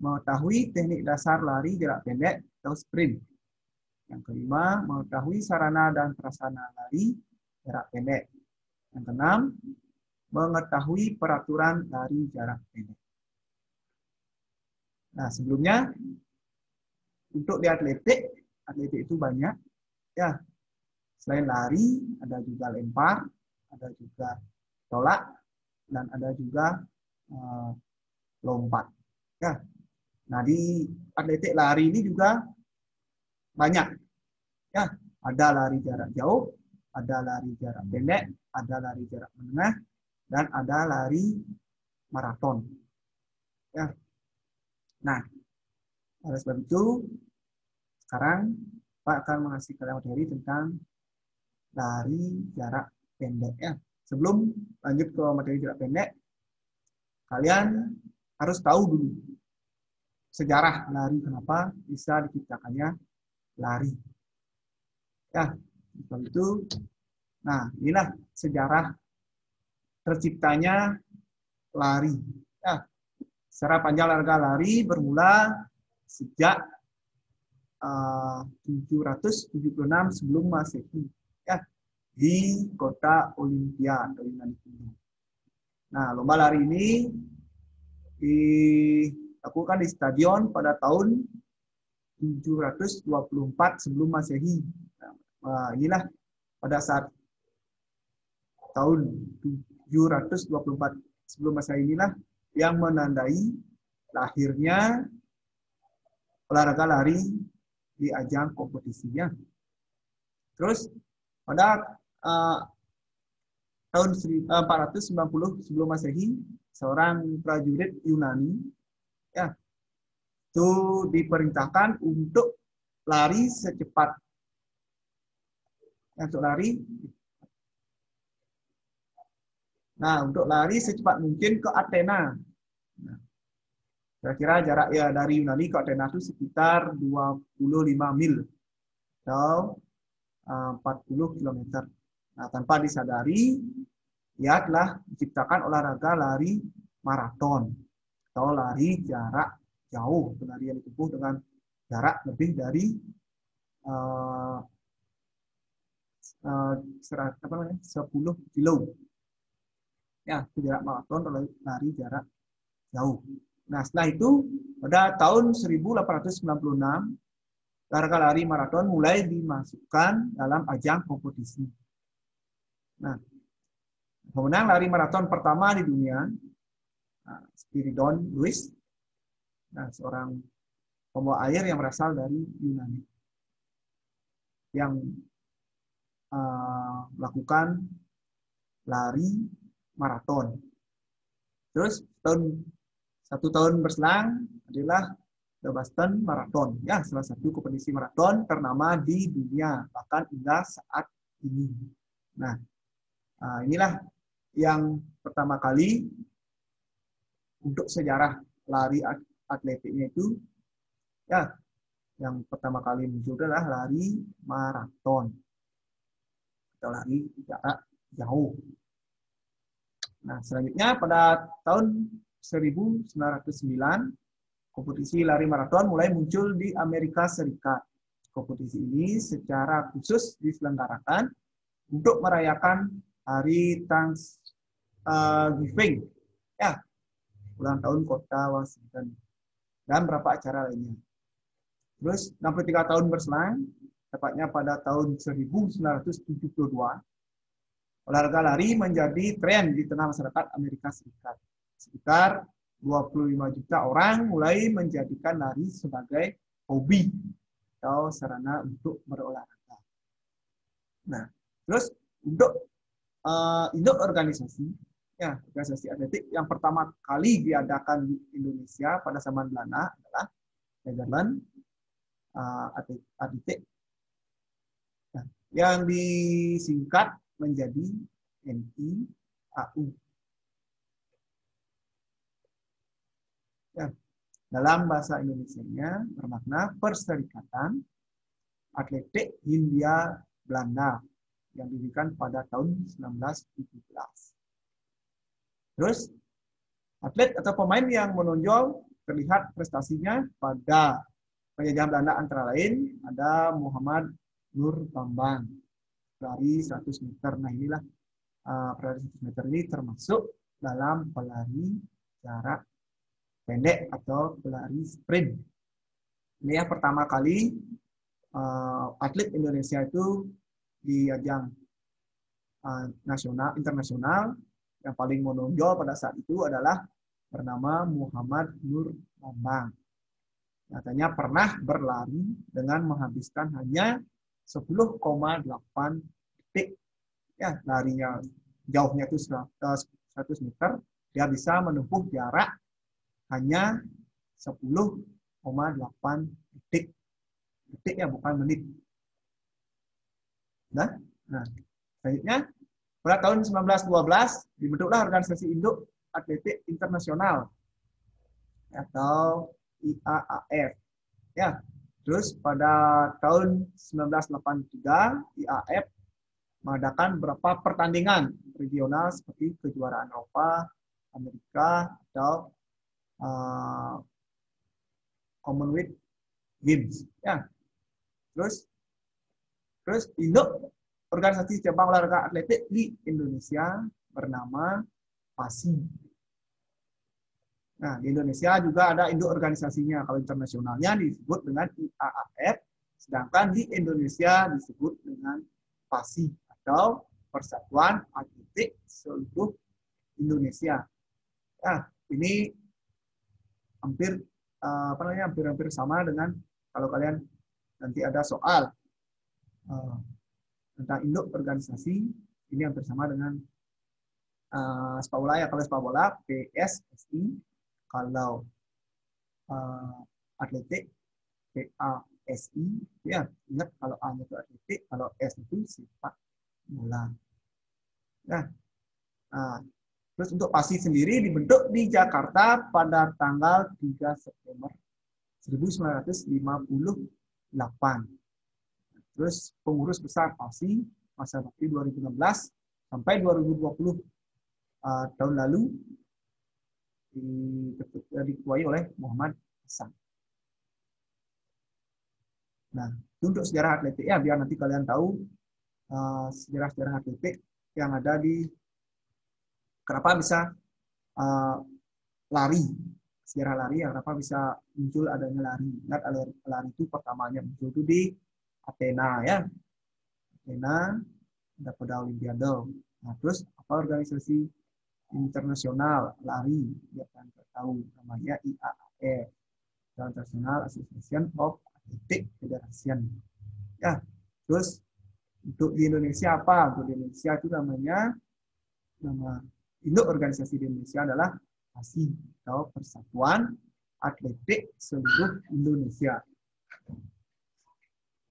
Speaker 2: mengetahui teknik dasar lari jarak pendek atau sprint. Yang kelima, mengetahui sarana dan prasarana lari jarak pendek. Yang keenam, mengetahui peraturan lari jarak pendek. Nah, sebelumnya, untuk di atletik itu banyak. Ya, selain lari, ada juga lempar, ada juga tolak, dan ada juga lompat. Ya. Nah, di atletik lari ini juga banyak. Ya, ada lari jarak jauh, ada lari jarak pendek, ada lari jarak menengah, dan ada lari maraton. Ya. Nah, oleh sebab itu, sekarang Pak akan mengasih kalian materi tentang lari jarak pendek. Ya. Sebelum lanjut ke materi jarak pendek, kalian harus tahu dulu sejarah lari, kenapa bisa diciptakannya lari. Ya, sebab itu, nah inilah sejarah terciptanya lari. Ya, secara panjang olahraga lari bermula sejak 776 sebelum Masehi, ya, di kota Olimpia atau Yunani kuno. Nah, lomba lari ini dilakukan di stadion pada tahun 724 sebelum Masehi. Nah, inilah pada saat tahun 724 sebelum Masehi inilah yang menandai lahirnya olahraga lari di ajang kompetisinya. Terus pada tahun 490 sebelum Masehi, seorang prajurit Yunani ya itu diperintahkan untuk lari secepat untuk lari. Nah, untuk lari secepat mungkin ke Athena. Nah, kira-kira jarak ya dari Yunani ke Athena itu sekitar 25 mil atau 40 km. Nah, tanpa disadari, ia telah menciptakan olahraga lari maraton atau lari jarak jauh, lari yang ditempuh dengan jarak lebih dari 10 kilo. Ya, jarak maraton atau lari jarak jauh. Nah, setelah itu pada tahun 1896 olahraga lari maraton mulai dimasukkan dalam ajang kompetisi. Nah, pemenang lari maraton pertama di dunia, Spiridon Lewis, nah, seorang pembawa air yang berasal dari Yunani, yang melakukan lari maraton. Terus satu tahun berselang adalah The Boston Marathon, ya, salah satu kompetisi maraton ternama di dunia bahkan hingga saat ini. Nah, inilah yang pertama kali untuk sejarah lari atletiknya itu, ya, yang pertama kali muncul adalah lari maraton atau lari jarak jauh. Nah, selanjutnya pada tahun 1909 kompetisi lari maraton mulai muncul di Amerika Serikat. Kompetisi ini secara khusus diselenggarakan untuk merayakan Hari Thanksgiving, ya, ulang tahun kota Washington, dan beberapa acara lainnya. Terus 63 tahun berselang, tepatnya pada tahun 1972, olahraga lari menjadi tren di tengah masyarakat Amerika Serikat. Sekitar 25 juta orang mulai menjadikan lari sebagai hobi atau sarana untuk berolahraga. Nah, terus untuk induk organisasi, ya organisasi atletik yang pertama kali diadakan di Indonesia pada zaman Belanda adalah Nederland Atletik, yang disingkat menjadi NIAU. Ya, dalam bahasa Indonesianya bermakna Perserikatan Atletik Hindia Belanda yang didirikan pada tahun 1917. Terus, atlet atau pemain yang menonjol terlihat prestasinya pada penjajahan Belanda antara lain ada Muhammad Nur Bambang, pelari 100 meter. Nah inilah pelari 100 meter ini termasuk dalam pelari jarak pendek atau pelari sprint. Ini yang pertama kali atlet Indonesia itu di ajang internasional yang paling menonjol pada saat itu adalah bernama Muhammad Nur Bambang. Nyatanya pernah berlari dengan menghabiskan hanya 10,8 detik. Ya, larinya jauhnya itu 100 meter, dia bisa menempuh jarak hanya 10,8 detik. Detik ya, bukan menit. Nah, selanjutnya pada tahun 1912 dibentuklah organisasi induk atletik internasional atau IAAF. Ya, terus pada tahun 1983 IAAF mengadakan beberapa pertandingan regional seperti kejuaraan Eropa, Amerika atau Commonwealth Games. Ya, terus induk organisasi cabang olahraga atletik di Indonesia bernama PASI. Nah, di Indonesia juga ada induk organisasinya. Kalau internasionalnya disebut dengan IAAF, sedangkan di Indonesia disebut dengan PASI atau Persatuan Atletik Seluruh Indonesia. Nah, ini hampir hampir sama dengan kalau kalian nanti ada soal tentang induk organisasi, ini hampir sama dengan sepak bola ya. Kalau sepak bola PSSI, kalau atletik PASI, ya ingat kalau A itu atletik, kalau S itu sepak bola. Nah, terus untuk PASI sendiri dibentuk di Jakarta pada tanggal 3 September 1958. Terus pengurus besar PASI masa bakti 2016 sampai 2020 tahun lalu diketuai oleh Muhammad Hasan. Nah, untuk sejarah atletik ya, biar nanti kalian tahu sejarah-sejarah atletik yang ada di kenapa bisa lari, sejarah lari yang kenapa bisa muncul adanya lari. Ingat lari itu pertamanya muncul itu di Athena ya. Athena ada pada Olimpiade. Nah, terus apa organisasi internasional lari ya kan tahu namanya IAAF, International Association of Athletic Federation. Ya, terus untuk di Indonesia apa? Untuk di Indonesia itu nama induk organisasi di Indonesia adalah PASI atau Persatuan Atletik Seluruh Indonesia.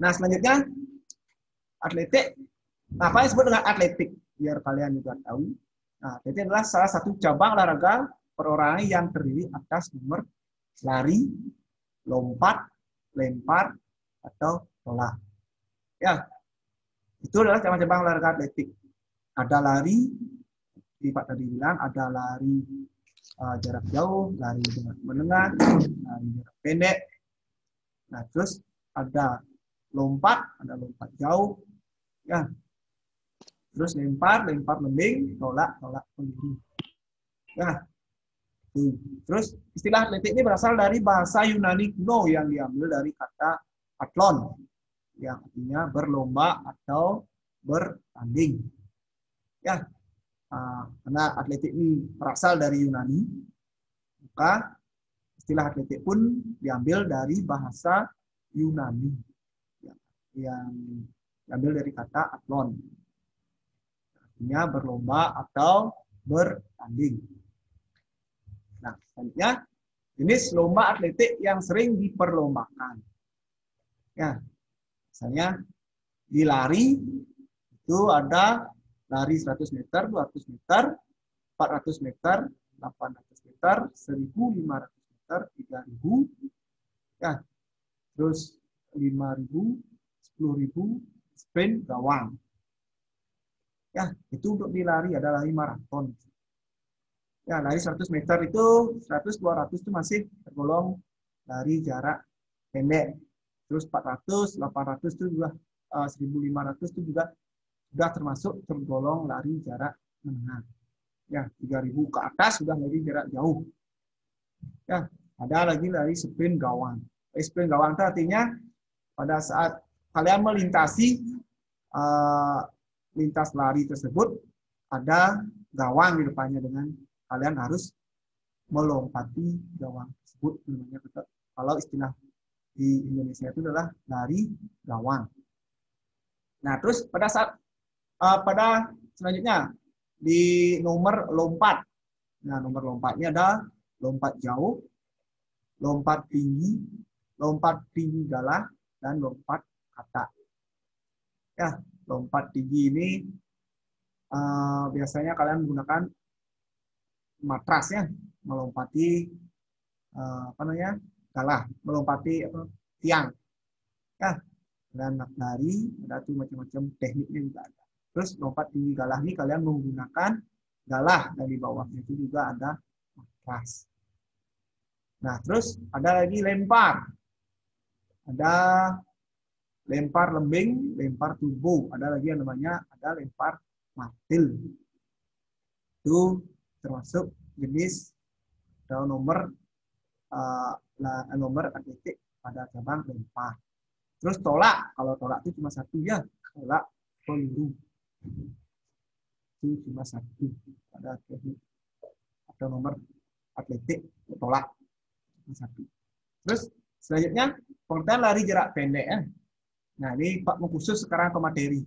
Speaker 2: Nah, selanjutnya atletik. Apa yang disebut dengan atletik? Biar kalian juga tahu. Nah, atletik adalah salah satu cabang olahraga perorangan yang terdiri atas nomor lari, lompat, lempar, atau tolak. Ya, itu adalah cabang-cabang olahraga atletik. Ada lari, Pak tadi bilang, ada lari jarak jauh, lari jarak menengah, lari jarak pendek. Nah, terus ada lompat jauh, ya. Terus lempar lembing, tolak peluru. Ya. Terus istilah atletik ini berasal dari bahasa Yunani kuno yang diambil dari kata athlon, yang artinya berlomba atau bertanding. Ya. Karena atletik ini berasal dari Yunani, maka istilah atletik pun diambil dari bahasa Yunani yang diambil dari kata athlon. artinya berlomba atau bertanding. Nah, selanjutnya jenis lomba atletik yang sering diperlombakan. Ya, misalnya di lari itu ada lari 100 meter, 200 meter, 400 meter, 800 meter, 1.500 meter, 3.000, ya, terus 5.000, 10.000, sprint gawang. Ya, itu untuk dilari ada lari maraton. Ya, lari 100 meter itu 100, 200 itu masih tergolong lari jarak pendek. Terus 400, 800 itu juga 1.500 itu juga sudah termasuk tergolong lari jarak menengah. Ya, 3.000 ke atas sudah lari jarak jauh. Ya, ada lagi lari sprint gawang. Sprint gawang itu artinya pada saat kalian melintasi lintas lari tersebut, ada gawang di depannya dengan kalian harus melompati gawang tersebut. Namanya kalau istilah di Indonesia itu adalah lari gawang. Nah, terus pada saat pada selanjutnya di nomor lompat. Nah, nomor lompatnya ada lompat jauh, lompat tinggi galah, dan lompat kata. Ya, lompat tinggi ini biasanya kalian menggunakan matras ya, melompati galah, melompati tiang. Ya, dan lari ada tuh macam-macam tekniknya juga ada. Terus lompat tinggi galah ini kalian menggunakan galah dan di bawahnya itu juga ada matras. Nah, terus ada lagi lempar. Ada lempar lembing, lempar turbo. Ada lagi yang namanya ada lempar martil. Itu termasuk jenis atau nomor atletik pada cabang lempar. Terus tolak. Kalau tolak itu cuma satu ya, tolak peluru. Itu cuma satu pada teknik atau nomor atletik tolak cuma satu. Terus selanjutnya pengertian lari jarak pendek ya. Nah, ini Pak khusus sekarang ke materi.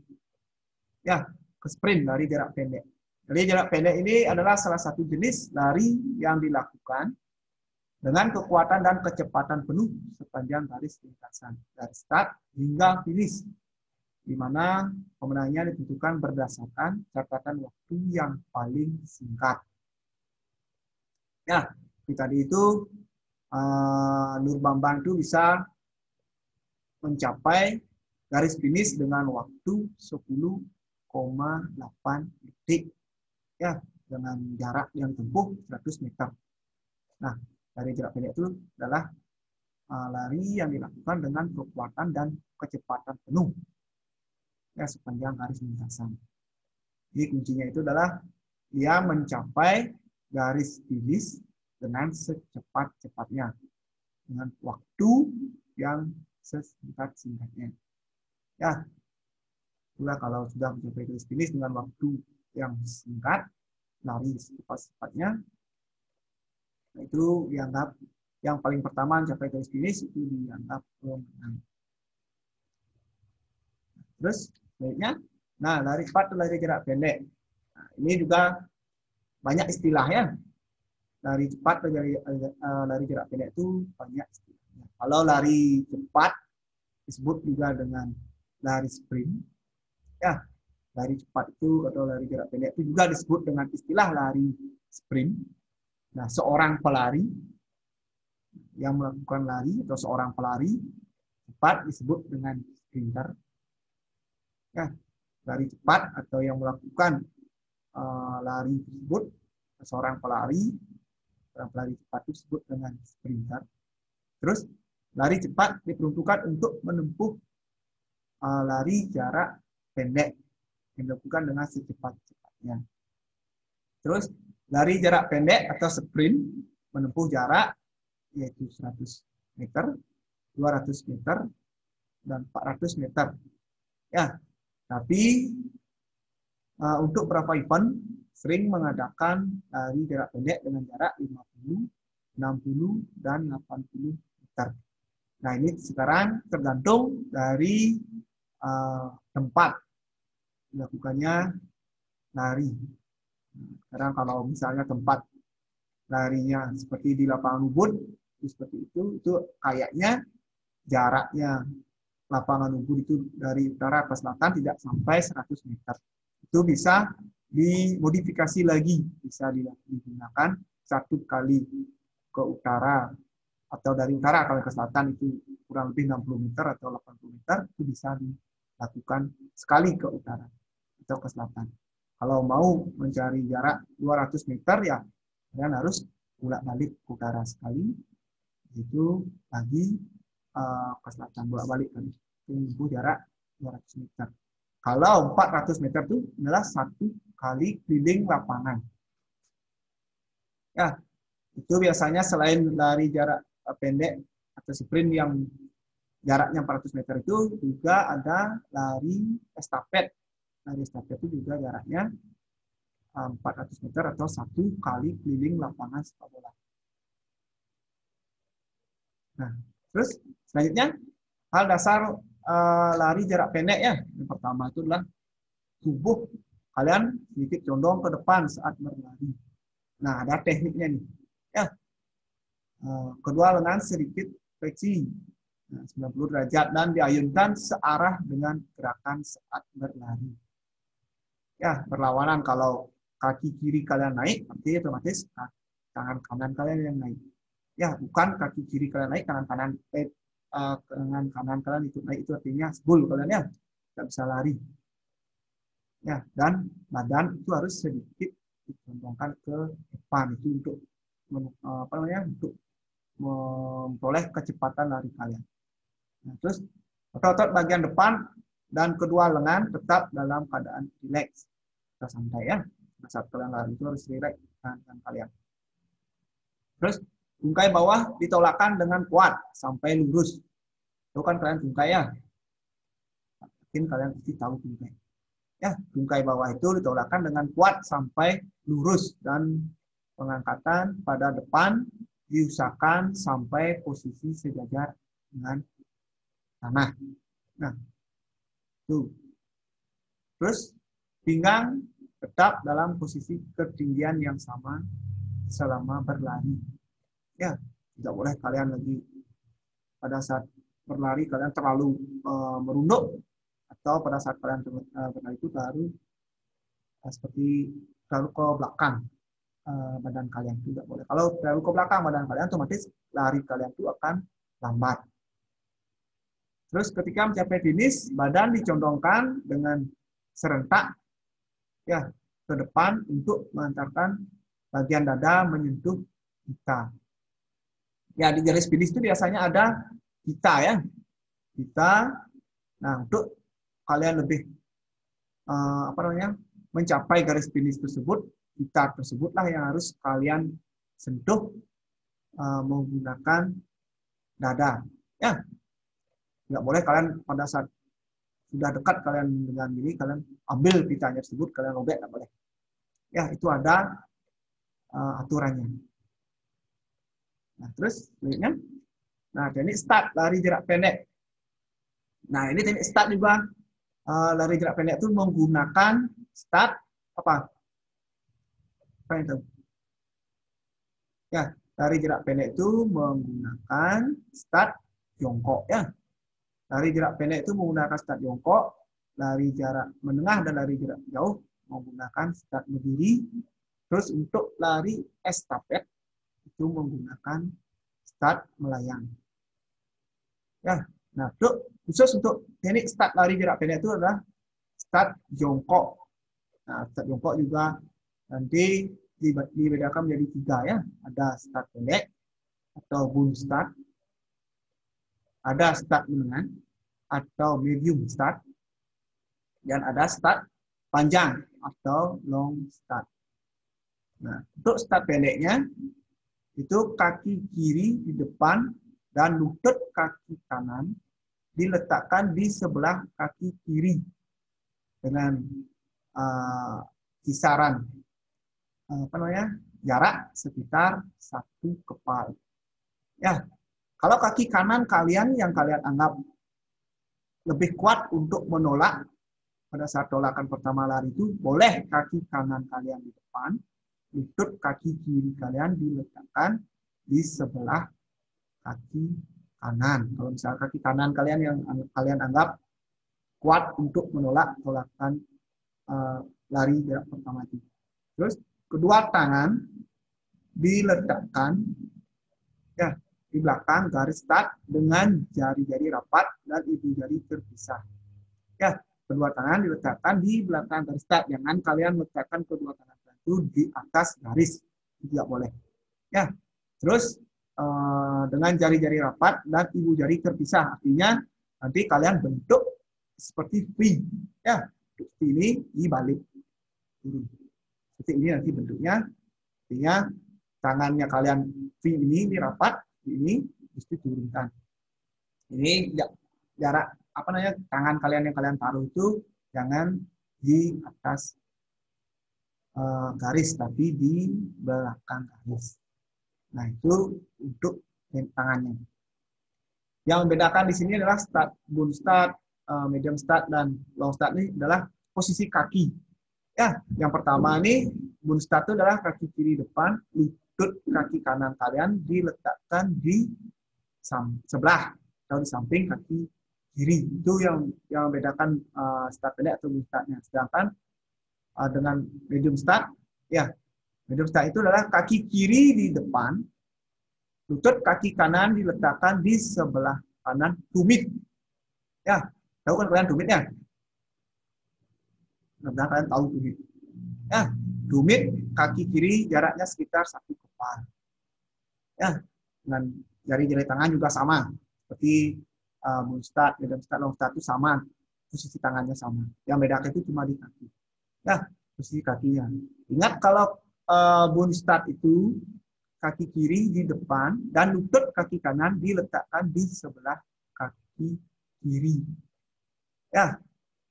Speaker 2: Ya, ke sprint, lari jarak pendek. Lari jarak pendek ini adalah salah satu jenis lari yang dilakukan dengan kekuatan dan kecepatan penuh sepanjang garis lintasan dari start hingga finish, di mana pemenangnya ditentukan berdasarkan catatan waktu yang paling singkat. Ya, tadi itu Nur Bambang itu bisa mencapai garis finish dengan waktu 10,8 detik. Ya, dengan jarak yang tempuh 100 meter. Nah, lari jarak pendek itu adalah lari yang dilakukan dengan kekuatan dan kecepatan penuh ya sepanjang garis lintasan. Jadi kuncinya itu adalah dia mencapai garis finish dengan secepat-cepatnya, dengan waktu yang sesingkat-singkatnya. Ya, itulah kalau sudah mencapai garis finish dengan waktu yang singkat, lari secepat-cepatnya, itu dianggap yang paling pertama mencapai garis finish itu dianggap pemenang. Terus selanjutnya, nah lari cepat atau lari jarak pendek. Nah, ini juga banyak istilahnya. Lari cepat atau lari jarak pendek itu banyak istilahnya. Kalau lari cepat disebut juga dengan lari sprint. Ya, lari cepat itu atau lari jarak pendek itu juga disebut dengan istilah lari sprint. Nah, seorang pelari yang melakukan lari atau seorang pelari cepat disebut dengan sprinter. Ya, lari cepat atau yang melakukan lari tersebut seorang pelari cepat disebut dengan sprinter. Terus lari cepat diperuntukkan untuk menempuh lari jarak pendek yang dilakukan dengan secepat-cepatnya. Terus lari jarak pendek atau sprint menempuh jarak yaitu 100 meter, 200 meter, dan 400 meter. Ya, tapi untuk beberapa event sering mengadakan lari jarak pendek dengan jarak 50, 60, dan 80 meter. Nah, ini sekarang tergantung dari tempat dilakukannya lari. Sekarang kalau misalnya tempat larinya seperti di lapangan Ubud, seperti itu kayaknya jaraknya lapangan Ubud itu dari utara ke selatan tidak sampai 100 meter. Itu bisa dimodifikasi lagi, bisa digunakan 1 kali ke utara, atau dari utara kalau ke selatan itu kurang lebih 60 meter atau 80 meter, itu bisa dilakukan sekali ke utara atau ke selatan. Kalau mau mencari jarak 200 meter ya kalian harus bolak-balik ke utara sekali, itu lagi ke selatan bolak-balik tadi. Itu jarak 200 meter. Kalau 400 meter itu adalah 1 kali keliling lapangan. Ya, itu biasanya selain lari jarak pendek atau sprint yang jaraknya 400 meter itu juga ada lari estafet. Lari estafet itu juga jaraknya 400 meter atau 1 kali keliling lapangan sepak bola. Nah, terus selanjutnya hal dasar lari jarak pendek ya. Yang pertama itu adalah tubuh kalian sedikit condong ke depan saat berlari. Nah, ada tekniknya nih. Ya. Kedua lengan sedikit fleksi. Nah, 90 derajat dan diayunkan searah dengan gerakan saat berlari. Ya, berlawanan kalau kaki kiri kalian naik, berarti otomatis tangan kanan kalian yang naik. Ya, bukan kaki kiri kalian naik, tangan kanan kalian itu naik, itu artinya full kalian ya, tidak bisa lari. Ya, dan badan itu harus sedikit dicondongkan ke depan itu untuk untuk memperoleh kecepatan lari kalian. Nah, terus otot bagian depan dan kedua lengan tetap dalam keadaan rileks atau santai ya. Saat kalian lari itu harus rileks tangan kalian. Terus tungkai bawah ditolakkan dengan kuat sampai lurus. Itu kan kalian tungkai ya. Mungkin kalian pasti tahu tungkai. Ya, tungkai bawah itu ditolakkan dengan kuat sampai lurus dan pengangkatan pada depan diusahakan sampai posisi sejajar dengan tanah. Nah, tuh. Terus pinggang tetap dalam posisi ketinggian yang sama selama berlari. Ya, tidak boleh kalian lagi pada saat berlari kalian terlalu merunduk, atau pada saat kalian berlari itu baru seperti terlalu ke belakang badan kalian, tidak boleh. Kalau terlalu ke belakang badan kalian, otomatis lari kalian itu akan lambat. Terus ketika mencapai finish, badan dicondongkan dengan serentak ya ke depan untuk mengantarkan bagian dada menyentuh kita. Ya, di garis finish itu biasanya ada kita ya. Kita. Nah, untuk kalian lebih mencapai garis finish tersebut, kita tersebutlah yang harus kalian sentuh menggunakan dada. Ya, nggak boleh kalian pada saat sudah dekat kalian dengan ini, kalian ambil pitanya tersebut, kalian robek, nggak boleh. Ya, itu ada aturannya. Nah, terus selanjutnya, nah teknik start lari jarak pendek. Nah, ini teknik start juga lari jarak pendek itu menggunakan start apa? Apa itu? Ya, lari jarak pendek itu menggunakan start jongkok ya. Lari jarak pendek itu menggunakan start jongkok, lari jarak menengah dan lari jarak jauh menggunakan start berdiri. Terus untuk lari estafet itu menggunakan start melayang. Ya, nah khusus untuk teknik start lari jarak pendek itu adalah start jongkok. Nah, start jongkok juga nanti dibedakan menjadi 3 ya. Ada start pendek atau boom start, ada start menengah atau medium start, dan ada start panjang atau long start. Nah, untuk start pendeknya itu kaki kiri di depan dan lutut kaki kanan diletakkan di sebelah kaki kiri dengan kisaran jarak sekitar 1 kepal. Ya, kalau kaki kanan kalian yang kalian anggap lebih kuat untuk menolak pada saat tolakan pertama lari itu boleh kaki kanan kalian di depan, lutut kaki kiri kalian diletakkan di sebelah kaki kanan. Kalau misalnya kaki kanan kalian yang kalian anggap kuat untuk menolak tolakan lari gerak pertama itu. Terus kedua tangan diletakkan ya di belakang garis start dengan jari-jari rapat dan ibu jari terpisah. Ya, kedua tangan diletakkan di belakang garis start. Jangan kalian letakkan kedua tangan itu di atas garis. Tidak boleh. Ya, terus dengan jari-jari rapat dan ibu jari terpisah. Artinya nanti kalian bentuk seperti V. Ya, V ini dibalik. Seperti ini nanti bentuknya. Artinya tangannya kalian V ini dirapat, ini mesti turunkan. Ini jarak apa namanya tangan kalian yang kalian taruh itu jangan di atas garis tapi di belakang garis. Nah itu untuk tangannya. Yang membedakan di sini adalah start, bone start, medium start dan long start ini adalah posisi kaki. Ya, yang pertama ini bone start itu adalah kaki kiri depan, lutut kaki kanan kalian diletakkan di sebelah atau di samping kaki kiri. Itu yang membedakan start pendek atau bone startnya. Sedangkan dengan medium start, ya medium start itu adalah kaki kiri di depan, lutut kaki kanan diletakkan di sebelah kanan tumit. Ya, tahu kan kalian tumitnya? Mudah-mudahan kalian tahu tumit. Ya, tumit kaki kiri jaraknya sekitar 1 kepal. Ya, dengan jari-jari tangan juga sama. Seperti bone start, medium start, long start itu sama. Posisi tangannya sama. Yang bedakan itu cuma di kaki. Ya, posisi kakinya. Ingat kalau bone start itu kaki kiri di depan dan lutut kaki kanan diletakkan di sebelah kaki kiri. Ya,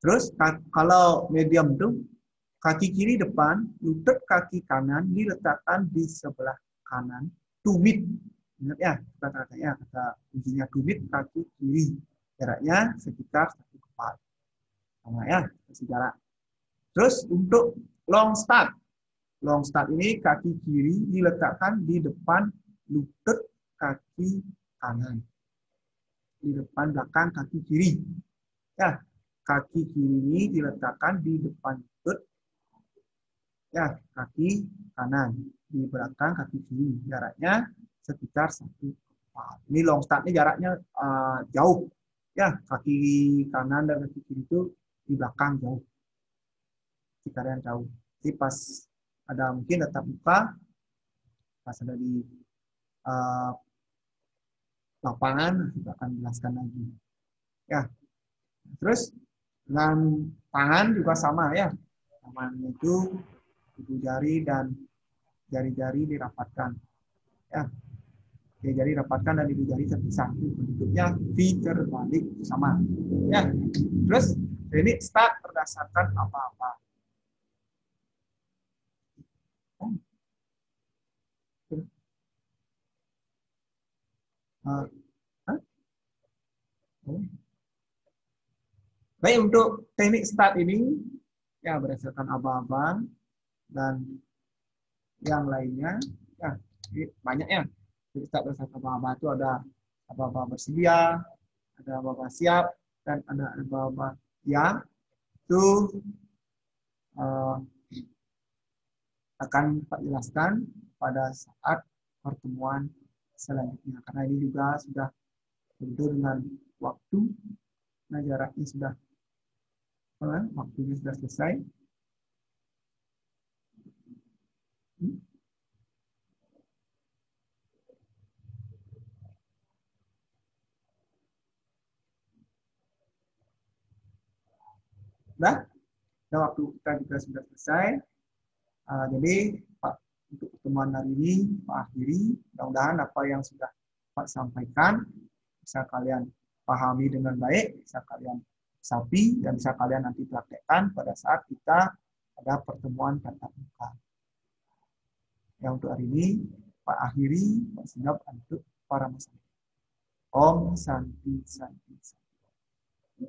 Speaker 2: terus kalau medium itu kaki kiri depan, lutut kaki kanan diletakkan di sebelah kanan tumit. Ingat ya, kata-katanya kata kuncinya tumit kaki kiri. Jaraknya sekitar 1 kepal. Sama ya, kasih jarak. Terus untuk long start. Long start ini kaki kiri diletakkan di depan lutut kaki kanan. Di depan belakang kaki kiri. Ya, kaki kiri ini diletakkan di depan lutut. Ya, kaki kanan. Di belakang kaki kiri. Jaraknya sekitar 1 kepal. Ini long start ini jaraknya jauh. Ya, kaki kanan dan kaki kiri itu di belakang jauh. Jika kalian tahu. Jadi pas ada mungkin tetap muka, pas ada di lapangan, kita akan jelaskan lagi. Ya, terus dengan tangan juga sama ya. Tangannya itu ibu jari dan jari-jari dirapatkan. Ya, jari rapatkan dan ibu jari terpisah. Bentuknya V terbalik sama. Ya, terus ini start berdasarkan apa-apa. Baik, untuk teknik start ini ya berdasarkan abang-abang dan yang lainnya ya banyak ya. Jadi start berdasarkan abang-abang itu ada abang-abang bersedia, ada abang-abang siap, dan ada abang-abang yang itu akan Pak jelaskan pada saat pertemuan selanjutnya. Karena ini juga sudah tentu dengan waktu, nah jaraknya sudah, waktunya sudah selesai. Nah, waktu kita juga sudah selesai. Jadi Pak, untuk pertemuan hari ini Pak akhiri. Mudah-mudahan apa yang sudah Pak sampaikan bisa kalian pahami dengan baik, bisa kalian sapi, dan bisa kalian nanti praktekkan pada saat kita ada pertemuan tatap muka. Yang untuk hari ini Pak akhiri, Pak Sinop untuk para masyarakat. Om Santi Santi Santi.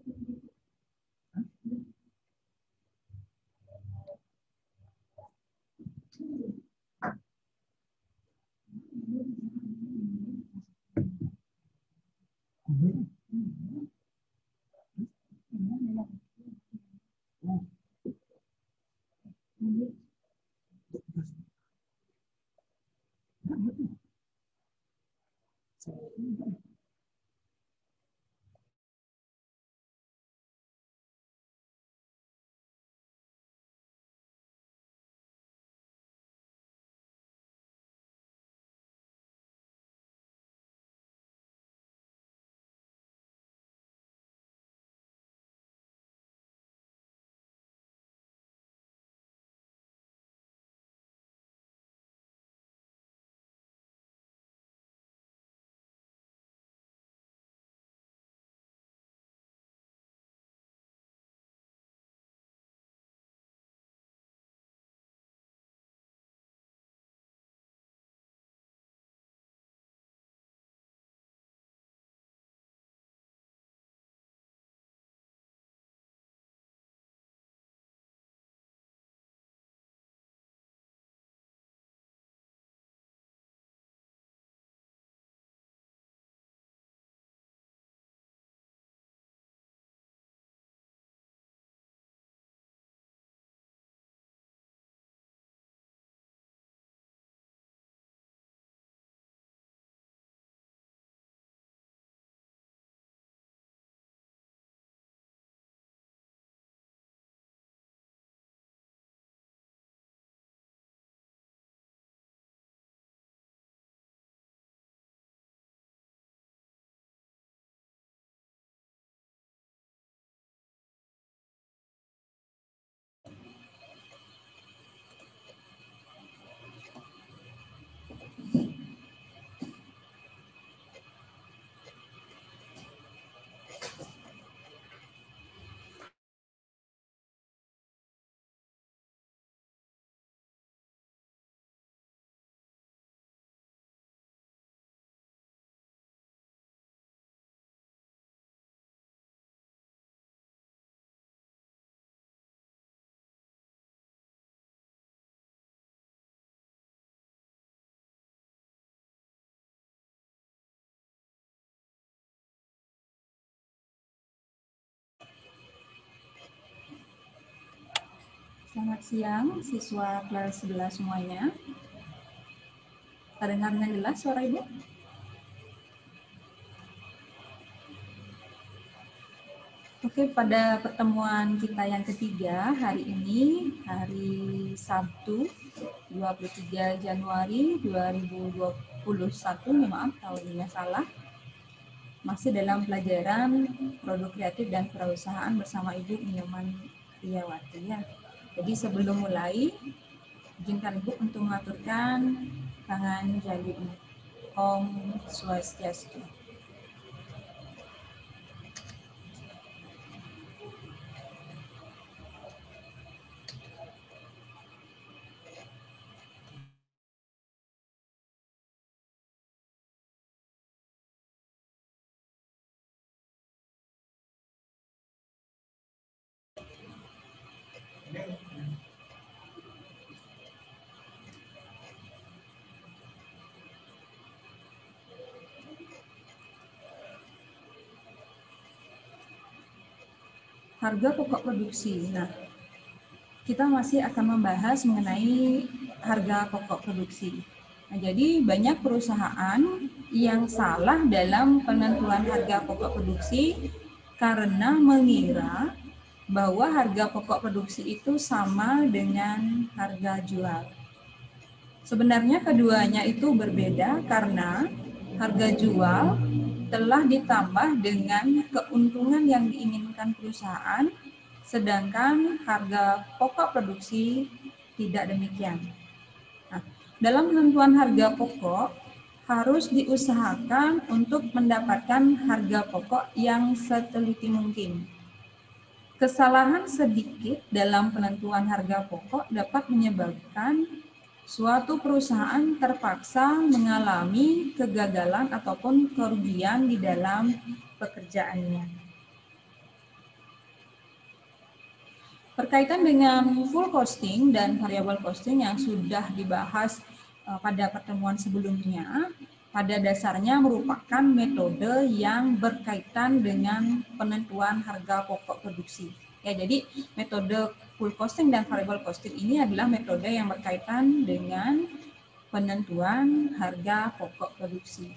Speaker 3: Selamat siang, siswa kelas 11 semuanya. Terdengar dengan jelas suara Ibu? Oke, pada pertemuan kita yang ketiga hari ini, hari Sabtu, 23 Januari 2021, maaf kalau ini salah, masih dalam pelajaran produk kreatif dan kewirausahaan bersama Ibu Nyoman Riyawati ya. Jadi sebelum mulai, izinkan Ibu untuk mengaturkan tangan jari Om Swastiastu. Harga pokok produksi. Nah, kita masih akan membahas mengenai harga pokok produksi. Nah, jadi banyak perusahaan yang salah dalam penentuan harga pokok produksi karena mengira bahwa harga pokok produksi itu sama dengan harga jual. Sebenarnya keduanya itu berbeda karena harga jual telah ditambah dengan keuntungan yang diinginkan perusahaan, sedangkan harga pokok produksi tidak demikian. Nah, dalam penentuan harga pokok harus diusahakan untuk mendapatkan harga pokok yang seteliti mungkin. Kesalahan sedikit dalam penentuan harga pokok dapat menyebabkan suatu perusahaan terpaksa mengalami kegagalan ataupun kerugian di dalam pekerjaannya. Berkaitan dengan full costing dan variable costing yang sudah dibahas pada pertemuan sebelumnya, pada dasarnya merupakan metode yang berkaitan dengan penentuan harga pokok produksi. Ya, jadi metode full costing dan variable costing ini adalah metode yang berkaitan dengan penentuan harga pokok produksi.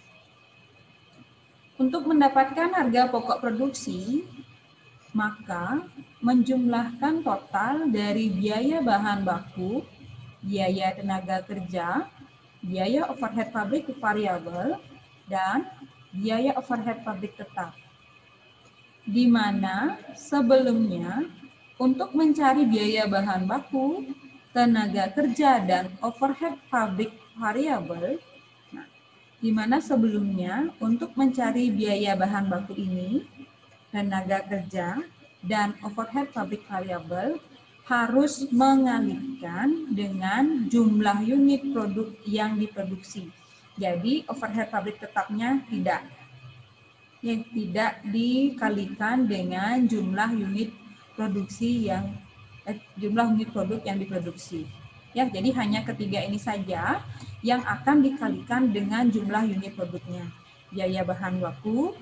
Speaker 3: Untuk mendapatkan harga pokok produksi, maka menjumlahkan total dari biaya bahan baku, biaya tenaga kerja, biaya overhead pabrik variabel, dan biaya overhead pabrik tetap. Di mana sebelumnya untuk mencari biaya bahan baku, tenaga kerja, dan overhead pabrik variabel, nah, di mana sebelumnya untuk mencari biaya bahan baku ini, tenaga kerja, dan overhead pabrik variabel harus mengalihkan dengan jumlah unit produk yang diproduksi. Jadi overhead pabrik tetapnya tidak dikalikan dengan jumlah unit produksi jumlah unit produk yang diproduksi. Ya, jadi hanya ketiga ini saja yang akan dikalikan dengan jumlah unit produknya. Biaya bahan baku,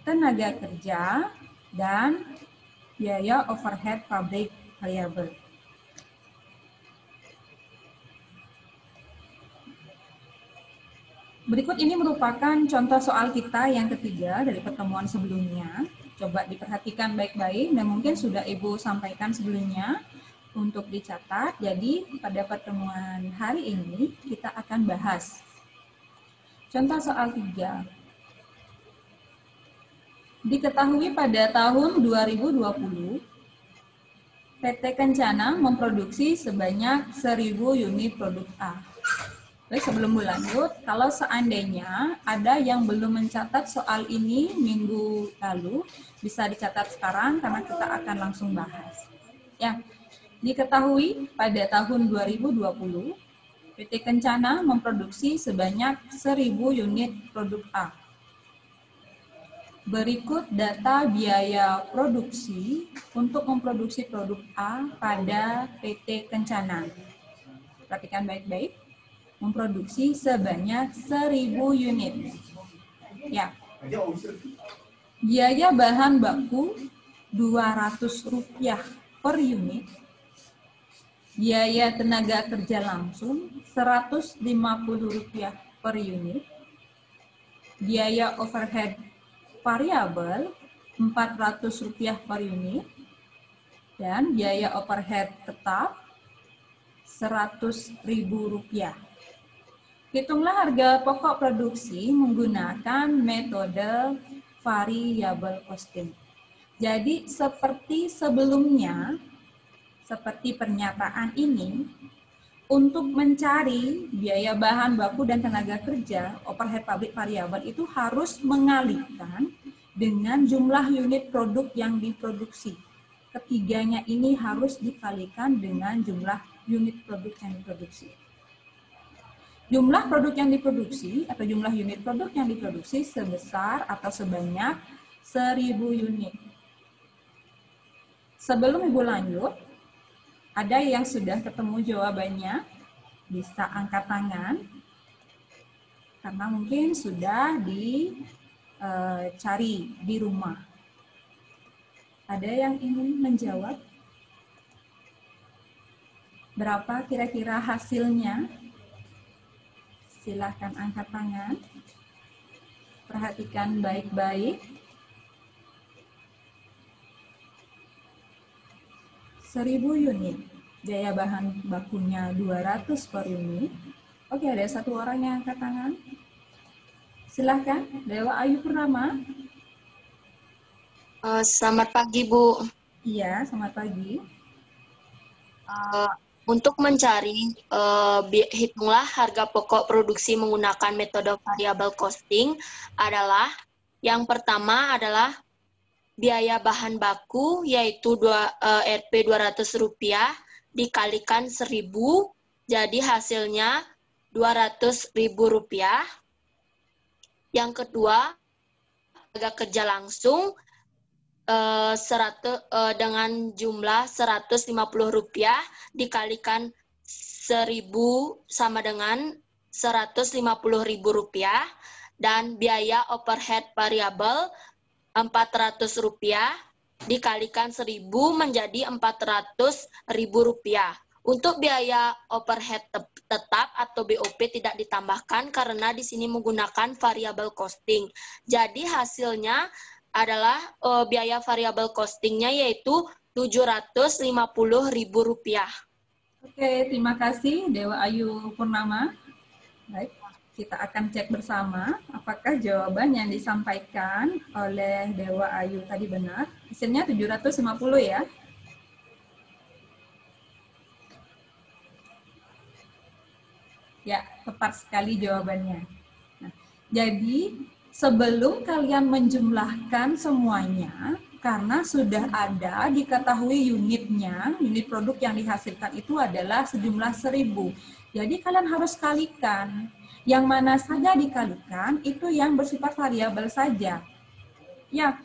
Speaker 3: tenaga kerja, dan biaya overhead pabrik variabel. Berikut ini merupakan contoh soal kita yang ketiga dari pertemuan sebelumnya. Coba diperhatikan baik-baik dan mungkin sudah Ibu sampaikan sebelumnya untuk dicatat. Jadi pada pertemuan hari ini kita akan bahas contoh soal 3. Diketahui pada tahun 2020, PT Kencana memproduksi sebanyak 1.000 unit produk A. Baik, sebelum lanjut, kalau seandainya ada yang belum mencatat soal ini minggu lalu, bisa dicatat sekarang karena kita akan langsung bahas. Ya, diketahui pada tahun 2020, PT Kencana memproduksi sebanyak 1.000 unit produk A. Berikut data biaya produksi untuk memproduksi produk A pada PT Kencana. Perhatikan baik-baik. Memproduksi sebanyak 1.000 unit. Ya. Biaya bahan baku Rp200 per unit. biaya tenaga kerja langsung Rp150 per unit, biaya overhead variabel Rp400 per unit, dan biaya overhead tetap Rp100.000. Hitunglah harga pokok produksi menggunakan metode variable costing. Jadi seperti sebelumnya, seperti pernyataan ini, untuk mencari biaya bahan baku dan tenaga kerja, overhead pabrik variabel itu harus mengalihkan dengan jumlah unit produk yang diproduksi. Ketiganya ini harus dikalikan dengan jumlah unit produk yang diproduksi. Jumlah produk yang diproduksi atau jumlah unit produk yang diproduksi sebesar atau sebanyak 1.000 unit. Sebelum Ibu lanjut, ada yang sudah ketemu jawabannya? Bisa angkat tangan. Karena mungkin sudah dicari di rumah. Ada yang ingin menjawab? Berapa kira-kira hasilnya? Silahkan angkat tangan. Perhatikan baik-baik. 1.000 unit. Biaya bahan bakunya 200 per unit. Oke, ada satu orang yang angkat tangan. Silahkan, Dewa Ayu Purnama.
Speaker 4: Selamat pagi, Bu.
Speaker 3: Iya, selamat pagi.
Speaker 4: Untuk mencari, hitunglah harga pokok produksi menggunakan metode variable costing adalah, yang pertama adalah biaya bahan baku, yaitu Rp 200 dikalikan 1.000, jadi hasilnya Rp200.000. Yang kedua, tenaga kerja langsung dengan jumlah Rp150 dikalikan 1.000 sama dengan Rp150.000, dan biaya overhead variabel Rp400 dikalikan 1.000 menjadi Rp400.000. Untuk biaya overhead tetap atau BOP tidak ditambahkan karena di sini menggunakan variable costing. Jadi hasilnya adalah biaya variable costingnya yaitu Rp750.000.
Speaker 3: Oke, terima kasih Dewa Ayu Purnama. Baik, kita akan cek bersama apakah jawaban yang disampaikan oleh Dewa Ayu tadi benar. Hasilnya 750 ya. Ya, tepat sekali jawabannya. Nah, jadi sebelum kalian menjumlahkan semuanya, karena sudah ada diketahui unitnya, unit produk yang dihasilkan itu adalah sejumlah 1.000. Jadi kalian harus kalikan. Yang mana saja dikalikan, itu yang bersifat variabel saja. Ya,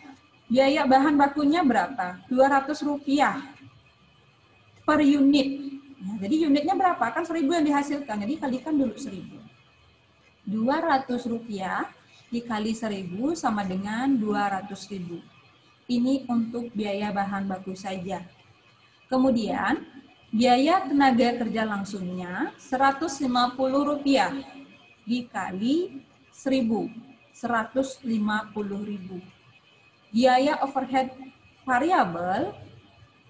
Speaker 3: biaya bahan bakunya berapa? Rp200 per unit. Nah, jadi unitnya berapa? Kan 1.000 yang dihasilkan, jadi kalikan dulu 1.000. Rp200 dikali 1.000 sama dengan 200.000. Ini untuk biaya bahan baku saja. Kemudian, biaya tenaga kerja langsungnya Rp150 dikali 1.000, Rp150.000. Biaya overhead variabel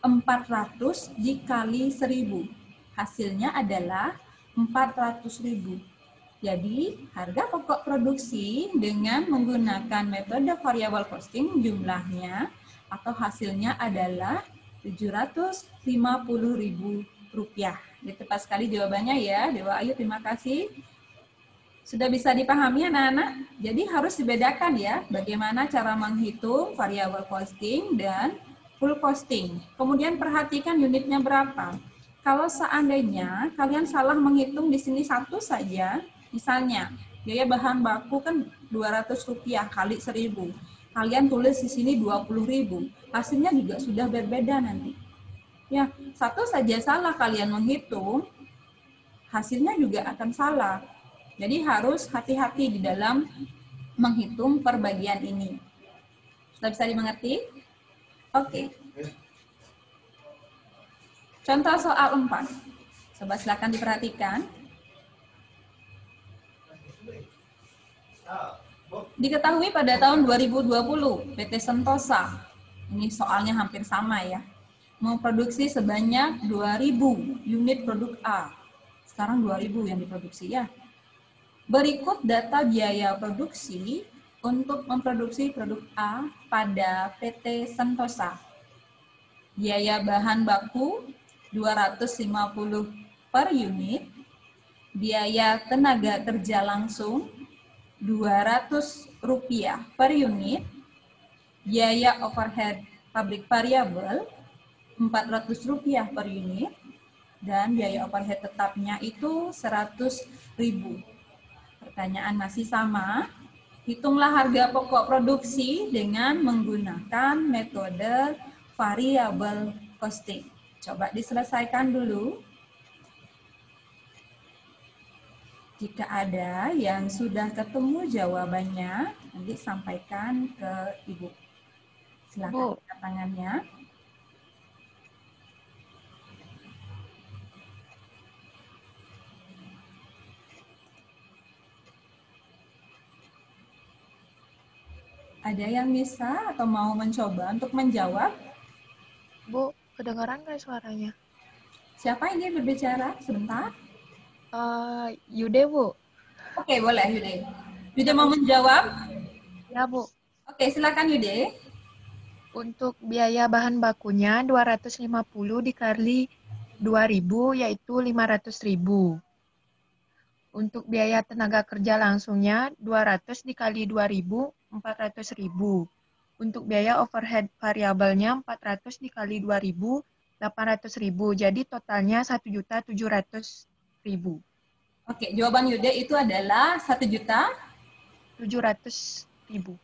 Speaker 3: 400 dikali 1.000. Hasilnya adalah 400.000. Jadi, harga pokok produksi dengan menggunakan metode variable costing jumlahnya atau hasilnya adalah Rp750.000. Jadi, tepat sekali jawabannya ya, Dewa Ayu, terima kasih. Sudah bisa dipahami anak-anak? Jadi harus dibedakan ya, bagaimana cara menghitung variable costing dan full costing. Kemudian perhatikan unitnya berapa. Kalau seandainya kalian salah menghitung di sini satu saja, misalnya biaya bahan baku kan Rp200 kali 1.000. Kalian tulis di sini 20.000. Hasilnya juga sudah berbeda nanti. Ya, satu saja salah kalian menghitung, hasilnya juga akan salah. Jadi harus hati-hati di dalam menghitung perbagian ini. Sudah bisa dimengerti? Oke. Contoh soal 4. Coba silakan diperhatikan. Diketahui pada tahun 2020, PT Sentosa, ini soalnya hampir sama ya, memproduksi sebanyak 2.000 unit produk A. Sekarang 2.000 yang diproduksi ya. Berikut data biaya produksi untuk memproduksi produk A pada PT Sentosa. Biaya bahan baku 250 per unit, biaya tenaga kerja langsung Rp200 per unit, biaya overhead pabrik variabel Rp400 per unit, dan biaya overhead tetapnya itu Rp100.000. Pertanyaan masih sama, hitunglah harga pokok produksi dengan menggunakan metode variable costing. Coba diselesaikan dulu. Jika ada yang sudah ketemu jawabannya, nanti sampaikan ke Ibu. Silakan angkat tangannya. Ada yang bisa atau mau mencoba untuk menjawab?
Speaker 5: Bu, kedengaran nggak suaranya?
Speaker 3: Siapa ini berbicara? Sebentar.
Speaker 5: Yude, Bu.
Speaker 3: Oke, boleh Yude. Yude mau menjawab?
Speaker 5: Ya, Bu.
Speaker 3: Oke, silakan Yude.
Speaker 5: Untuk biaya bahan bakunya 250 dikali 2.000 yaitu 500.000. Untuk biaya tenaga kerja langsungnya 200 dikali 2.000 400.000. Untuk biaya overhead variabelnya 400 dikali 2.000 800.000. Jadi totalnya 1.700.000.
Speaker 3: Oke, jawaban Yude itu adalah
Speaker 5: 1.700.000.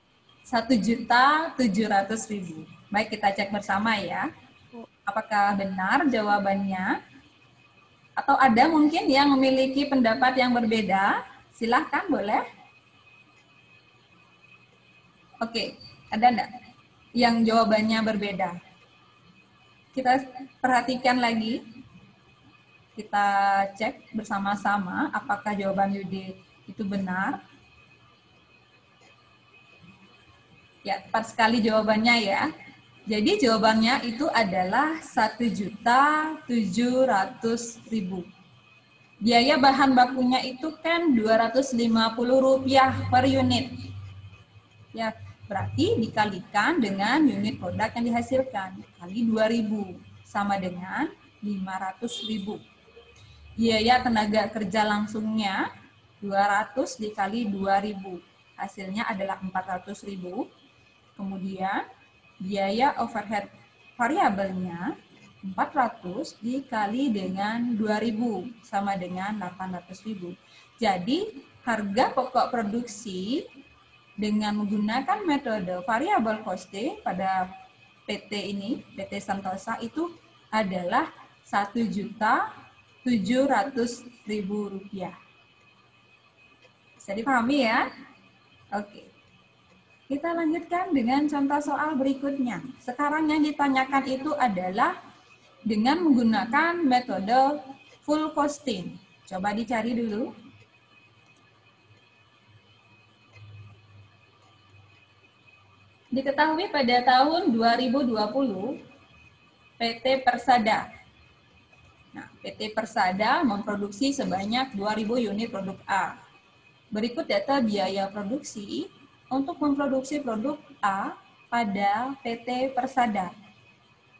Speaker 3: 1.700.000. Baik, kita cek bersama ya. Apakah benar jawabannya? Atau ada mungkin yang memiliki pendapat yang berbeda? Silahkan, boleh. Oke, ada enggak yang jawabannya berbeda? Kita perhatikan lagi. Kita cek bersama-sama apakah jawaban Yudi itu benar. Ya, tepat sekali jawabannya ya. Jadi jawabannya itu adalah 1.700.000. Biaya bahan bakunya itu kan Rp250 per unit. Ya, berarti dikalikan dengan unit produk yang dihasilkan. Kali 2.000 sama dengan 500.000. Biaya tenaga kerja langsungnya 200 dikali 2.000. Hasilnya adalah 400.000. Kemudian biaya overhead variabelnya 400 dikali dengan 2.000 sama dengan 800.000. Jadi harga pokok produksi dengan menggunakan metode variable costing pada PT ini, PT Sentosa itu adalah Rp1.700.000. Bisa dipahami ya? Oke. Kita lanjutkan dengan contoh soal berikutnya. Sekarang yang ditanyakan itu adalah dengan menggunakan metode full costing. Coba dicari dulu. Diketahui pada tahun 2020, PT Persada. Nah, PT Persada memproduksi sebanyak 2.000 unit produk A. Berikut data biaya produksi untuk memproduksi produk A pada PT Persada.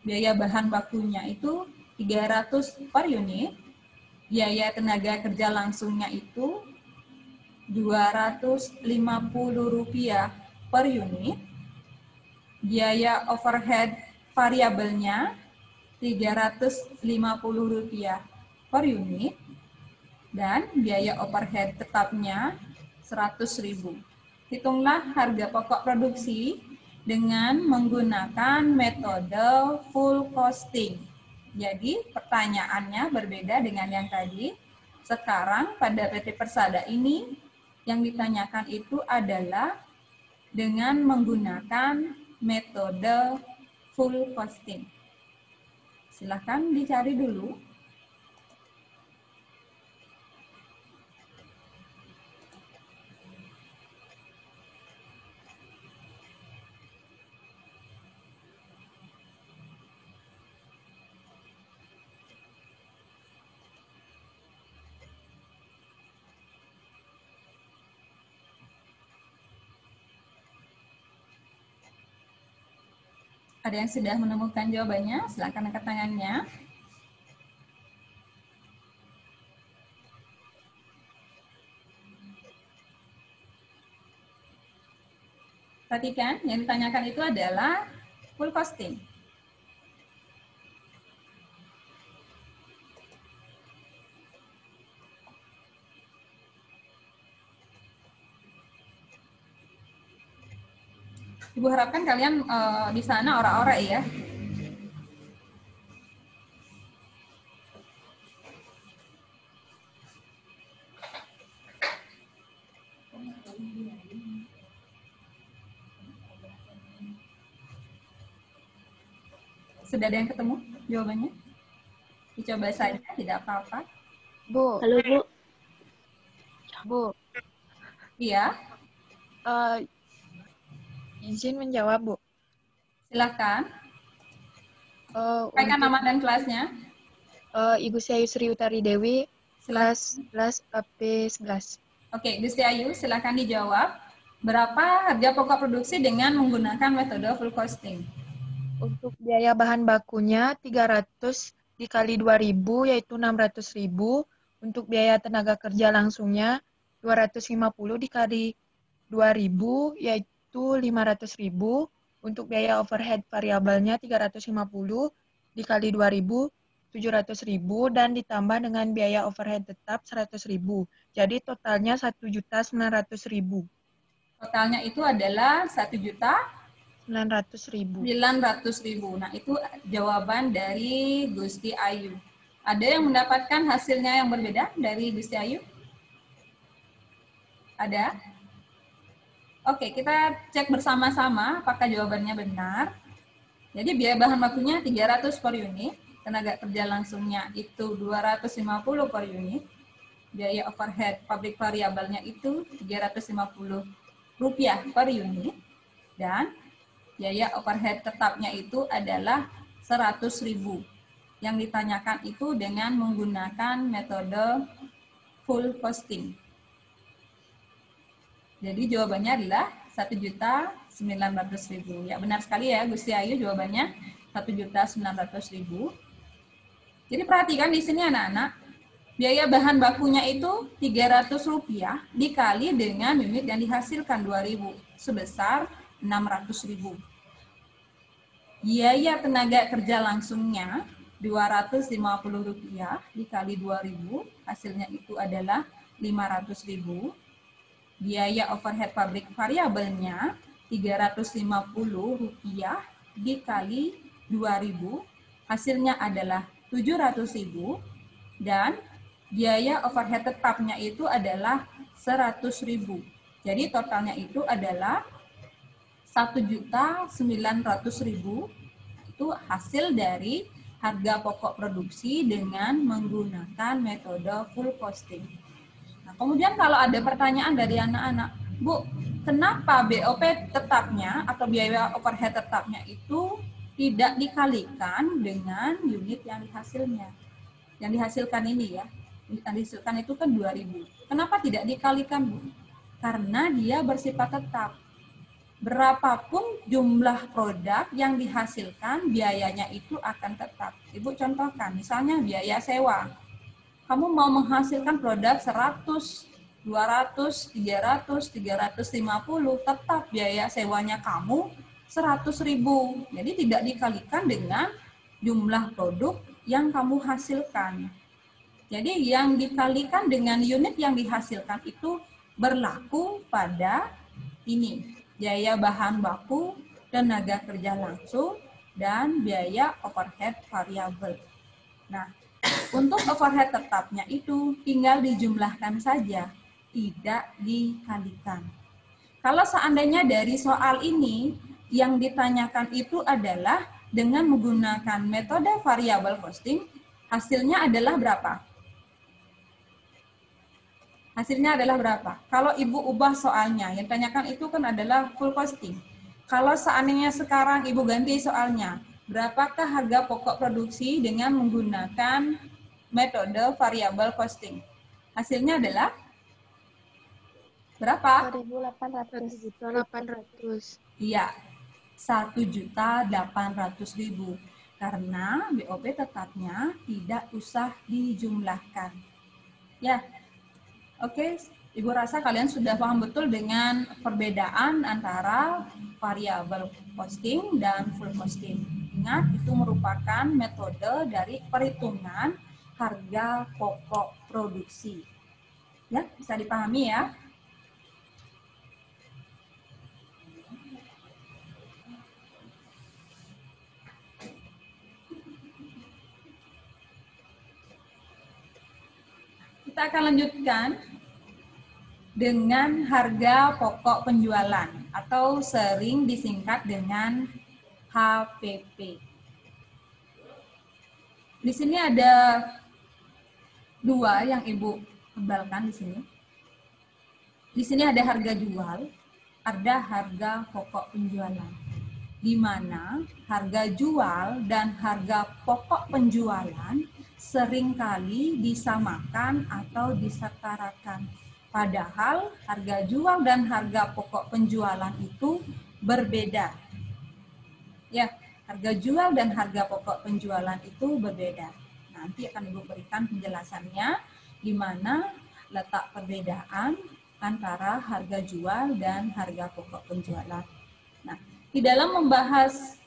Speaker 3: Biaya bahan bakunya itu 300 per unit, biaya tenaga kerja langsungnya itu Rp250 per unit, biaya overhead variabelnya Rp350 per unit, dan biaya overhead tetapnya Rp100.000. Hitunglah harga pokok produksi dengan menggunakan metode full costing. Jadi pertanyaannya berbeda dengan yang tadi. Sekarang pada PT Persada ini yang ditanyakan itu adalah dengan menggunakan metode full costing. Silahkan dicari dulu. Ada yang sudah menemukan jawabannya? Silakan angkat tangannya. Perhatikan, yang ditanyakan itu adalah full costing. Ibu harapkan kalian di sana ora-ora ya. Sudah ada yang ketemu jawabannya? Dicoba saja, tidak apa-apa.
Speaker 5: Bu.
Speaker 4: Halo, Bu.
Speaker 5: Bu.
Speaker 3: Iya.
Speaker 5: Izin menjawab, Bu.
Speaker 3: Silakan. Sampaikan nama dan kelasnya.
Speaker 5: Ibu saya Sri Utari Dewi, kelas AP11.
Speaker 3: Oke, Gusti Ayu, silakan dijawab. Berapa harga pokok produksi dengan menggunakan metode full costing?
Speaker 5: Untuk biaya bahan bakunya 300 dikali 2.000 yaitu 600.000. Untuk biaya tenaga kerja langsungnya 250 dikali 2.000 yaitu 500.000. Untuk biaya overhead variabelnya 350 dikali 2.000 700.000 dan ditambah dengan biaya overhead tetap 100.000. Jadi totalnya 1.900.000.
Speaker 3: Totalnya itu adalah
Speaker 5: 1.900.000.
Speaker 3: Nah, itu jawaban dari Gusti Ayu. Ada yang mendapatkan hasilnya yang berbeda dari Gusti Ayu? Ada? Oke, kita cek bersama-sama apakah jawabannya benar. Jadi biaya bahan bakunya 300 per unit, tenaga kerja langsungnya itu 250 per unit, biaya overhead pabrik variabelnya itu 350 rupiah per unit, dan biaya overhead tetapnya itu adalah 100.000. Yang ditanyakan itu dengan menggunakan metode full costing. Jadi jawabannya adalah 1.900.000. Ya, benar sekali ya Gusti Ayu, jawabannya 1.900.000. Jadi perhatikan di sini anak-anak, biaya bahan bakunya itu 300 rupiah dikali dengan unit yang dihasilkan 2.000 sebesar 600.000. Biaya tenaga kerja langsungnya 250 rupiah dikali 2.000, hasilnya itu adalah 500.000. Biaya overhead pabrik variabelnya 350 rupiah dikali 2.000, hasilnya adalah 700.000, dan biaya overhead tetapnya itu adalah 100.000. Jadi totalnya itu adalah 1.900.000. Itu hasil dari harga pokok produksi dengan menggunakan metode full costing. Nah, kemudian kalau ada pertanyaan dari anak-anak, Bu, kenapa BOP tetapnya atau biaya overhead tetapnya itu tidak dikalikan dengan unit yang dihasilnya? Yang dihasilkan ini ya, yang dihasilkan itu kan 2.000. Kenapa tidak dikalikan, Bu? Karena dia bersifat tetap. Berapapun jumlah produk yang dihasilkan, biayanya itu akan tetap. Ibu contohkan, misalnya biaya sewa. Kamu mau menghasilkan produk 100, 200, 300, 350, tetap biaya sewanya kamu 100.000. Jadi tidak dikalikan dengan jumlah produk yang kamu hasilkan. Jadi yang dikalikan dengan unit yang dihasilkan itu berlaku pada ini, biaya bahan baku, tenaga kerja langsung, dan biaya overhead variabel. Nah, untuk overhead tetapnya itu tinggal dijumlahkan saja, tidak dikalikan. Kalau seandainya dari soal ini yang ditanyakan itu adalah dengan menggunakan metode variable costing, hasilnya adalah berapa? Hasilnya adalah berapa? Kalau Ibu ubah soalnya, yang tanyakan itu kan adalah full costing. Kalau seandainya sekarang Ibu ganti soalnya, berapakah harga pokok produksi dengan menggunakan metode variable costing? Hasilnya adalah berapa?
Speaker 5: 1.800.
Speaker 3: Iya, 1.800.000. Karena BOP tetapnya tidak usah dijumlahkan. Ya, oke, Ibu rasa kalian sudah paham betul dengan perbedaan antara variabel costing dan full costing. Ingat, itu merupakan metode dari perhitungan harga pokok produksi. Ya, bisa dipahami ya? Kita akan lanjutkan dengan harga pokok penjualan atau sering disingkat dengan HPP. Di sini ada dua yang Ibu tebalkan di sini. Di sini ada harga jual, ada harga pokok penjualan. Di mana harga jual dan harga pokok penjualan seringkali disamakan atau disetarakan. Padahal harga jual dan harga pokok penjualan itu berbeda. Ya, harga jual dan harga pokok penjualan itu berbeda. Nanti akan Ibu berikan penjelasannya di mana letak perbedaan antara harga jual dan harga pokok penjualan. Nah, di dalam membahas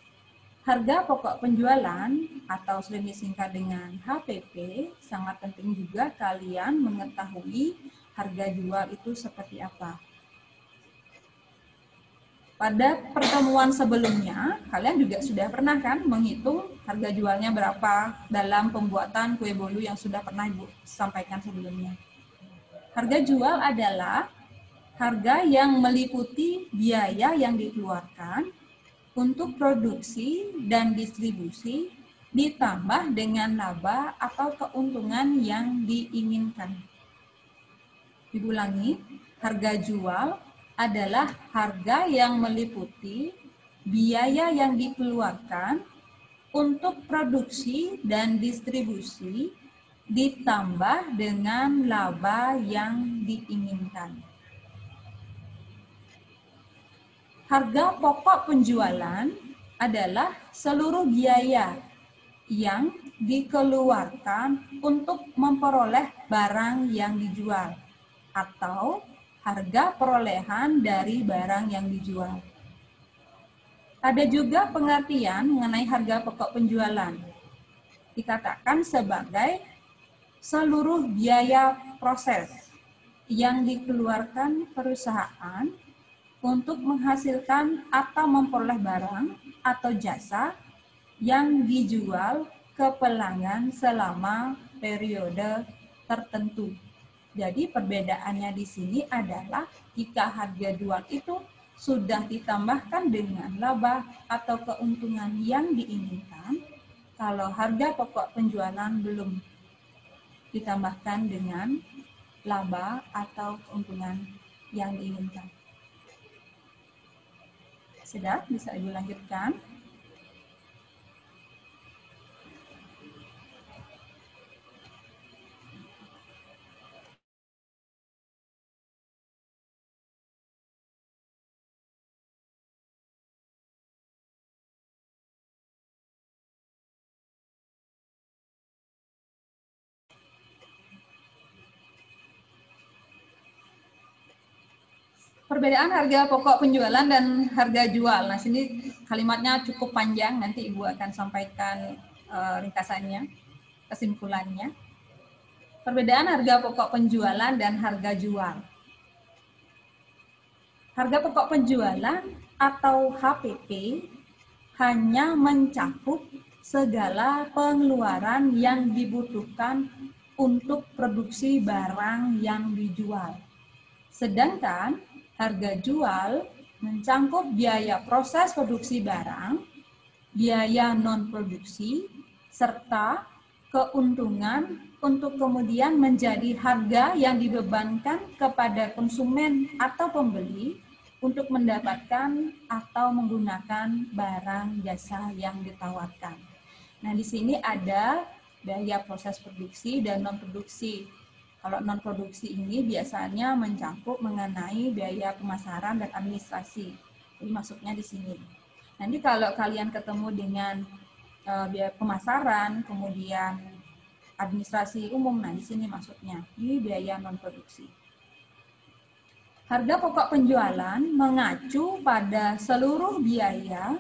Speaker 3: harga pokok penjualan atau sering disingkat dengan HPP, sangat penting juga kalian mengetahui harga jual itu seperti apa. Pada pertemuan sebelumnya, kalian juga sudah pernah kan menghitung harga jualnya berapa dalam pembuatan kue bolu yang sudah pernah Ibu sampaikan sebelumnya. Harga jual adalah harga yang meliputi biaya yang dikeluarkan untuk produksi dan distribusi ditambah dengan laba atau keuntungan yang diinginkan. Diulangi, harga jual adalah harga yang meliputi biaya yang dikeluarkan untuk produksi dan distribusi ditambah dengan laba yang diinginkan. Harga pokok penjualan adalah seluruh biaya yang dikeluarkan untuk memperoleh barang yang dijual atau harga perolehan dari barang yang dijual. Ada juga pengertian mengenai harga pokok penjualan. Dikatakan sebagai seluruh biaya proses yang dikeluarkan perusahaan untuk menghasilkan atau memperoleh barang atau jasa yang dijual ke pelanggan selama periode tertentu. Jadi perbedaannya di sini adalah jika harga jual itu sudah ditambahkan dengan laba atau keuntungan yang diinginkan, kalau harga pokok penjualan belum ditambahkan dengan laba atau keuntungan yang diinginkan. Sudah, bisa Ibu lanjutkan. Perbedaan harga pokok penjualan dan harga jual. Nah, sini kalimatnya cukup panjang, nanti Ibu akan sampaikan ringkasannya, kesimpulannya. Perbedaan harga pokok penjualan dan harga jual. Harga pokok penjualan atau HPP hanya mencakup segala pengeluaran yang dibutuhkan untuk produksi barang yang dijual. Sedangkan harga jual mencangkup biaya proses produksi barang, biaya non-produksi, serta keuntungan untuk kemudian menjadi harga yang dibebankan kepada konsumen atau pembeli untuk mendapatkan atau menggunakan barang jasa yang ditawarkan. Nah, di sini ada biaya proses produksi dan non-produksi. Kalau non-produksi ini biasanya mencakup mengenai biaya pemasaran dan administrasi. Jadi masuknya di sini. Nanti kalau kalian ketemu dengan biaya pemasaran, kemudian administrasi umum, nah di sini masuknya di biaya non-produksi. Harga pokok penjualan mengacu pada seluruh biaya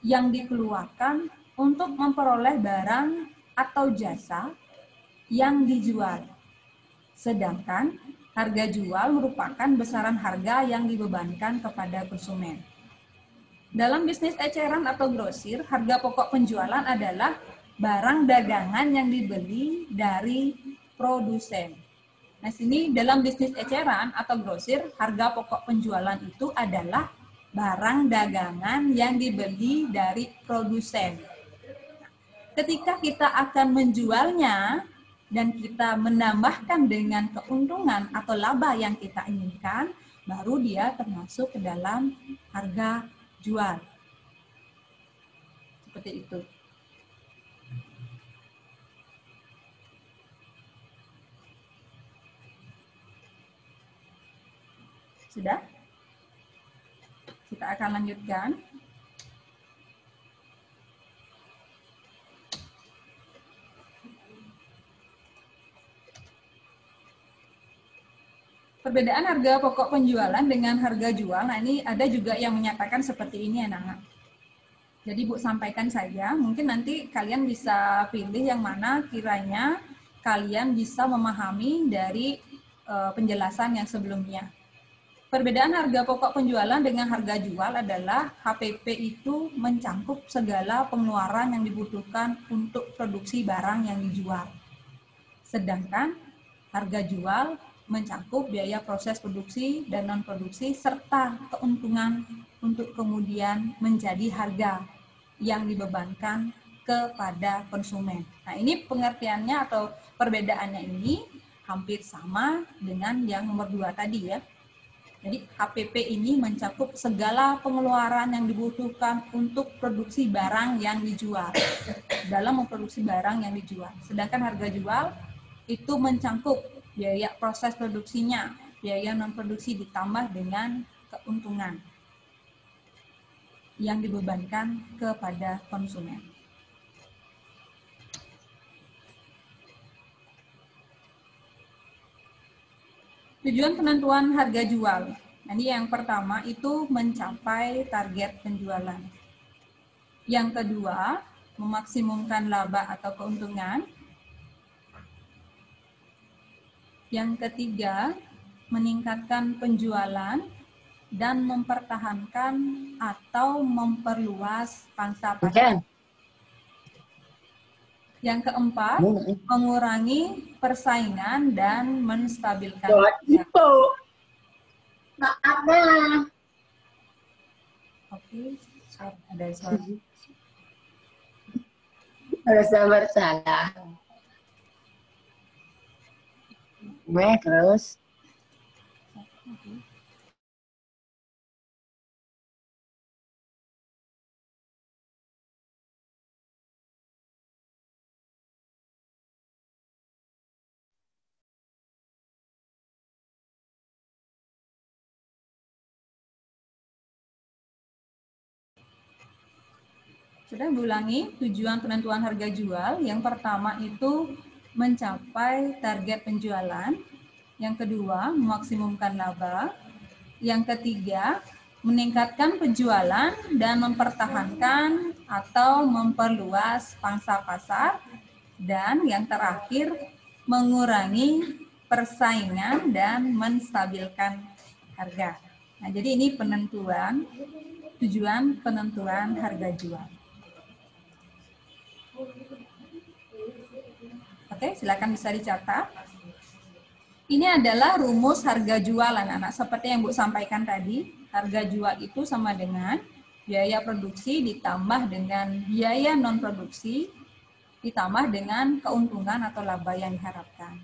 Speaker 3: yang dikeluarkan untuk memperoleh barang atau jasa yang dijual. Sedangkan harga jual merupakan besaran harga yang dibebankan kepada konsumen. Dalam bisnis eceran atau grosir, harga pokok penjualan adalah barang dagangan yang dibeli dari produsen. Nah, sini dalam bisnis eceran atau grosir, harga pokok penjualan itu adalah barang dagangan yang dibeli dari produsen. Ketika kita akan menjualnya dan kita menambahkan dengan keuntungan atau laba yang kita inginkan, baru dia termasuk ke dalam harga jual. Seperti itu. Sudah? Kita akan lanjutkan. Perbedaan harga pokok penjualan dengan harga jual, nah ini ada juga yang menyatakan seperti ini anak-anak. Jadi Bu sampaikan saja, mungkin nanti kalian bisa pilih yang mana kiranya kalian bisa memahami dari penjelasan yang sebelumnya. Perbedaan harga pokok penjualan dengan harga jual adalah HPP itu mencakup segala pengeluaran yang dibutuhkan untuk produksi barang yang dijual. Sedangkan harga jual mencakup biaya proses produksi dan non-produksi serta keuntungan untuk kemudian menjadi harga yang dibebankan kepada konsumen. Nah, ini pengertiannya atau perbedaannya ini hampir sama dengan yang nomor 2 tadi ya. Jadi HPP ini mencakup segala pengeluaran yang dibutuhkan untuk produksi barang yang dijual. Dalam memproduksi barang yang dijual. Sedangkan harga jual itu mencakup biaya proses produksinya, biaya non-produksi ditambah dengan keuntungan yang dibebankan kepada konsumen. Tujuan penentuan harga jual. Ini yang pertama itu mencapai target penjualan. Yang kedua, memaksimumkan laba atau keuntungan. Yang ketiga, meningkatkan penjualan dan mempertahankan atau memperluas pangsa pasar. Yang keempat, mengurangi persaingan dan menstabilkan. Oke, ada suara.
Speaker 6: Rasa bersalah. Terus.
Speaker 3: Sudah diulangi, tujuan penentuan harga jual. Yang pertama itu mencapai target penjualan. Yang kedua, memaksimumkan laba. Yang ketiga, meningkatkan penjualan dan mempertahankan atau memperluas pangsa pasar. Dan yang terakhir, mengurangi persaingan dan menstabilkan harga. Nah, jadi ini tujuan penentuan harga jual. Oke, silakan bisa dicatat. Ini adalah rumus harga jual anak-anak. Seperti yang Bu sampaikan tadi, harga jual itu sama dengan Biaya produksi ditambah dengan biaya non-produksi, ditambah dengan keuntungan atau laba yang diharapkan.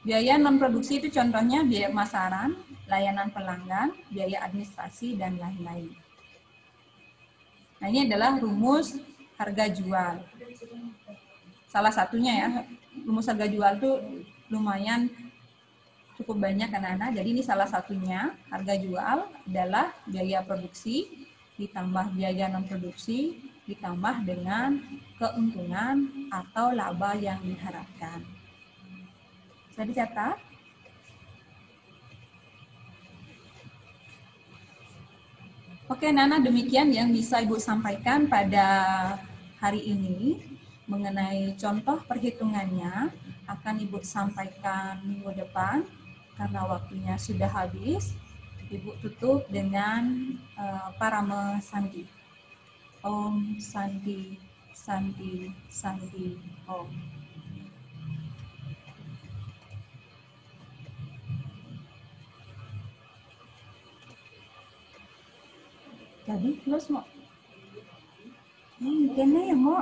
Speaker 3: Biaya non-produksi itu contohnya biaya pemasaran, layanan pelanggan, biaya administrasi, dan lain-lain. Nah, ini adalah rumus harga jual. Salah satunya ya, rumus harga jual itu lumayan cukup banyak anak-anak. Jadi ini salah satunya, harga jual adalah biaya produksi ditambah biaya non-produksi ditambah dengan keuntungan atau laba yang diharapkan. Bisa dicatat? Oke, Nana, demikian yang bisa Ibu sampaikan pada hari ini mengenai contoh perhitungannya. Akan Ibu sampaikan minggu depan karena waktunya sudah habis. Ibu tutup dengan parame sandi. Om Sandi, Sandi, Sandi, Om. Jadi, close mo. Kena ya, mo.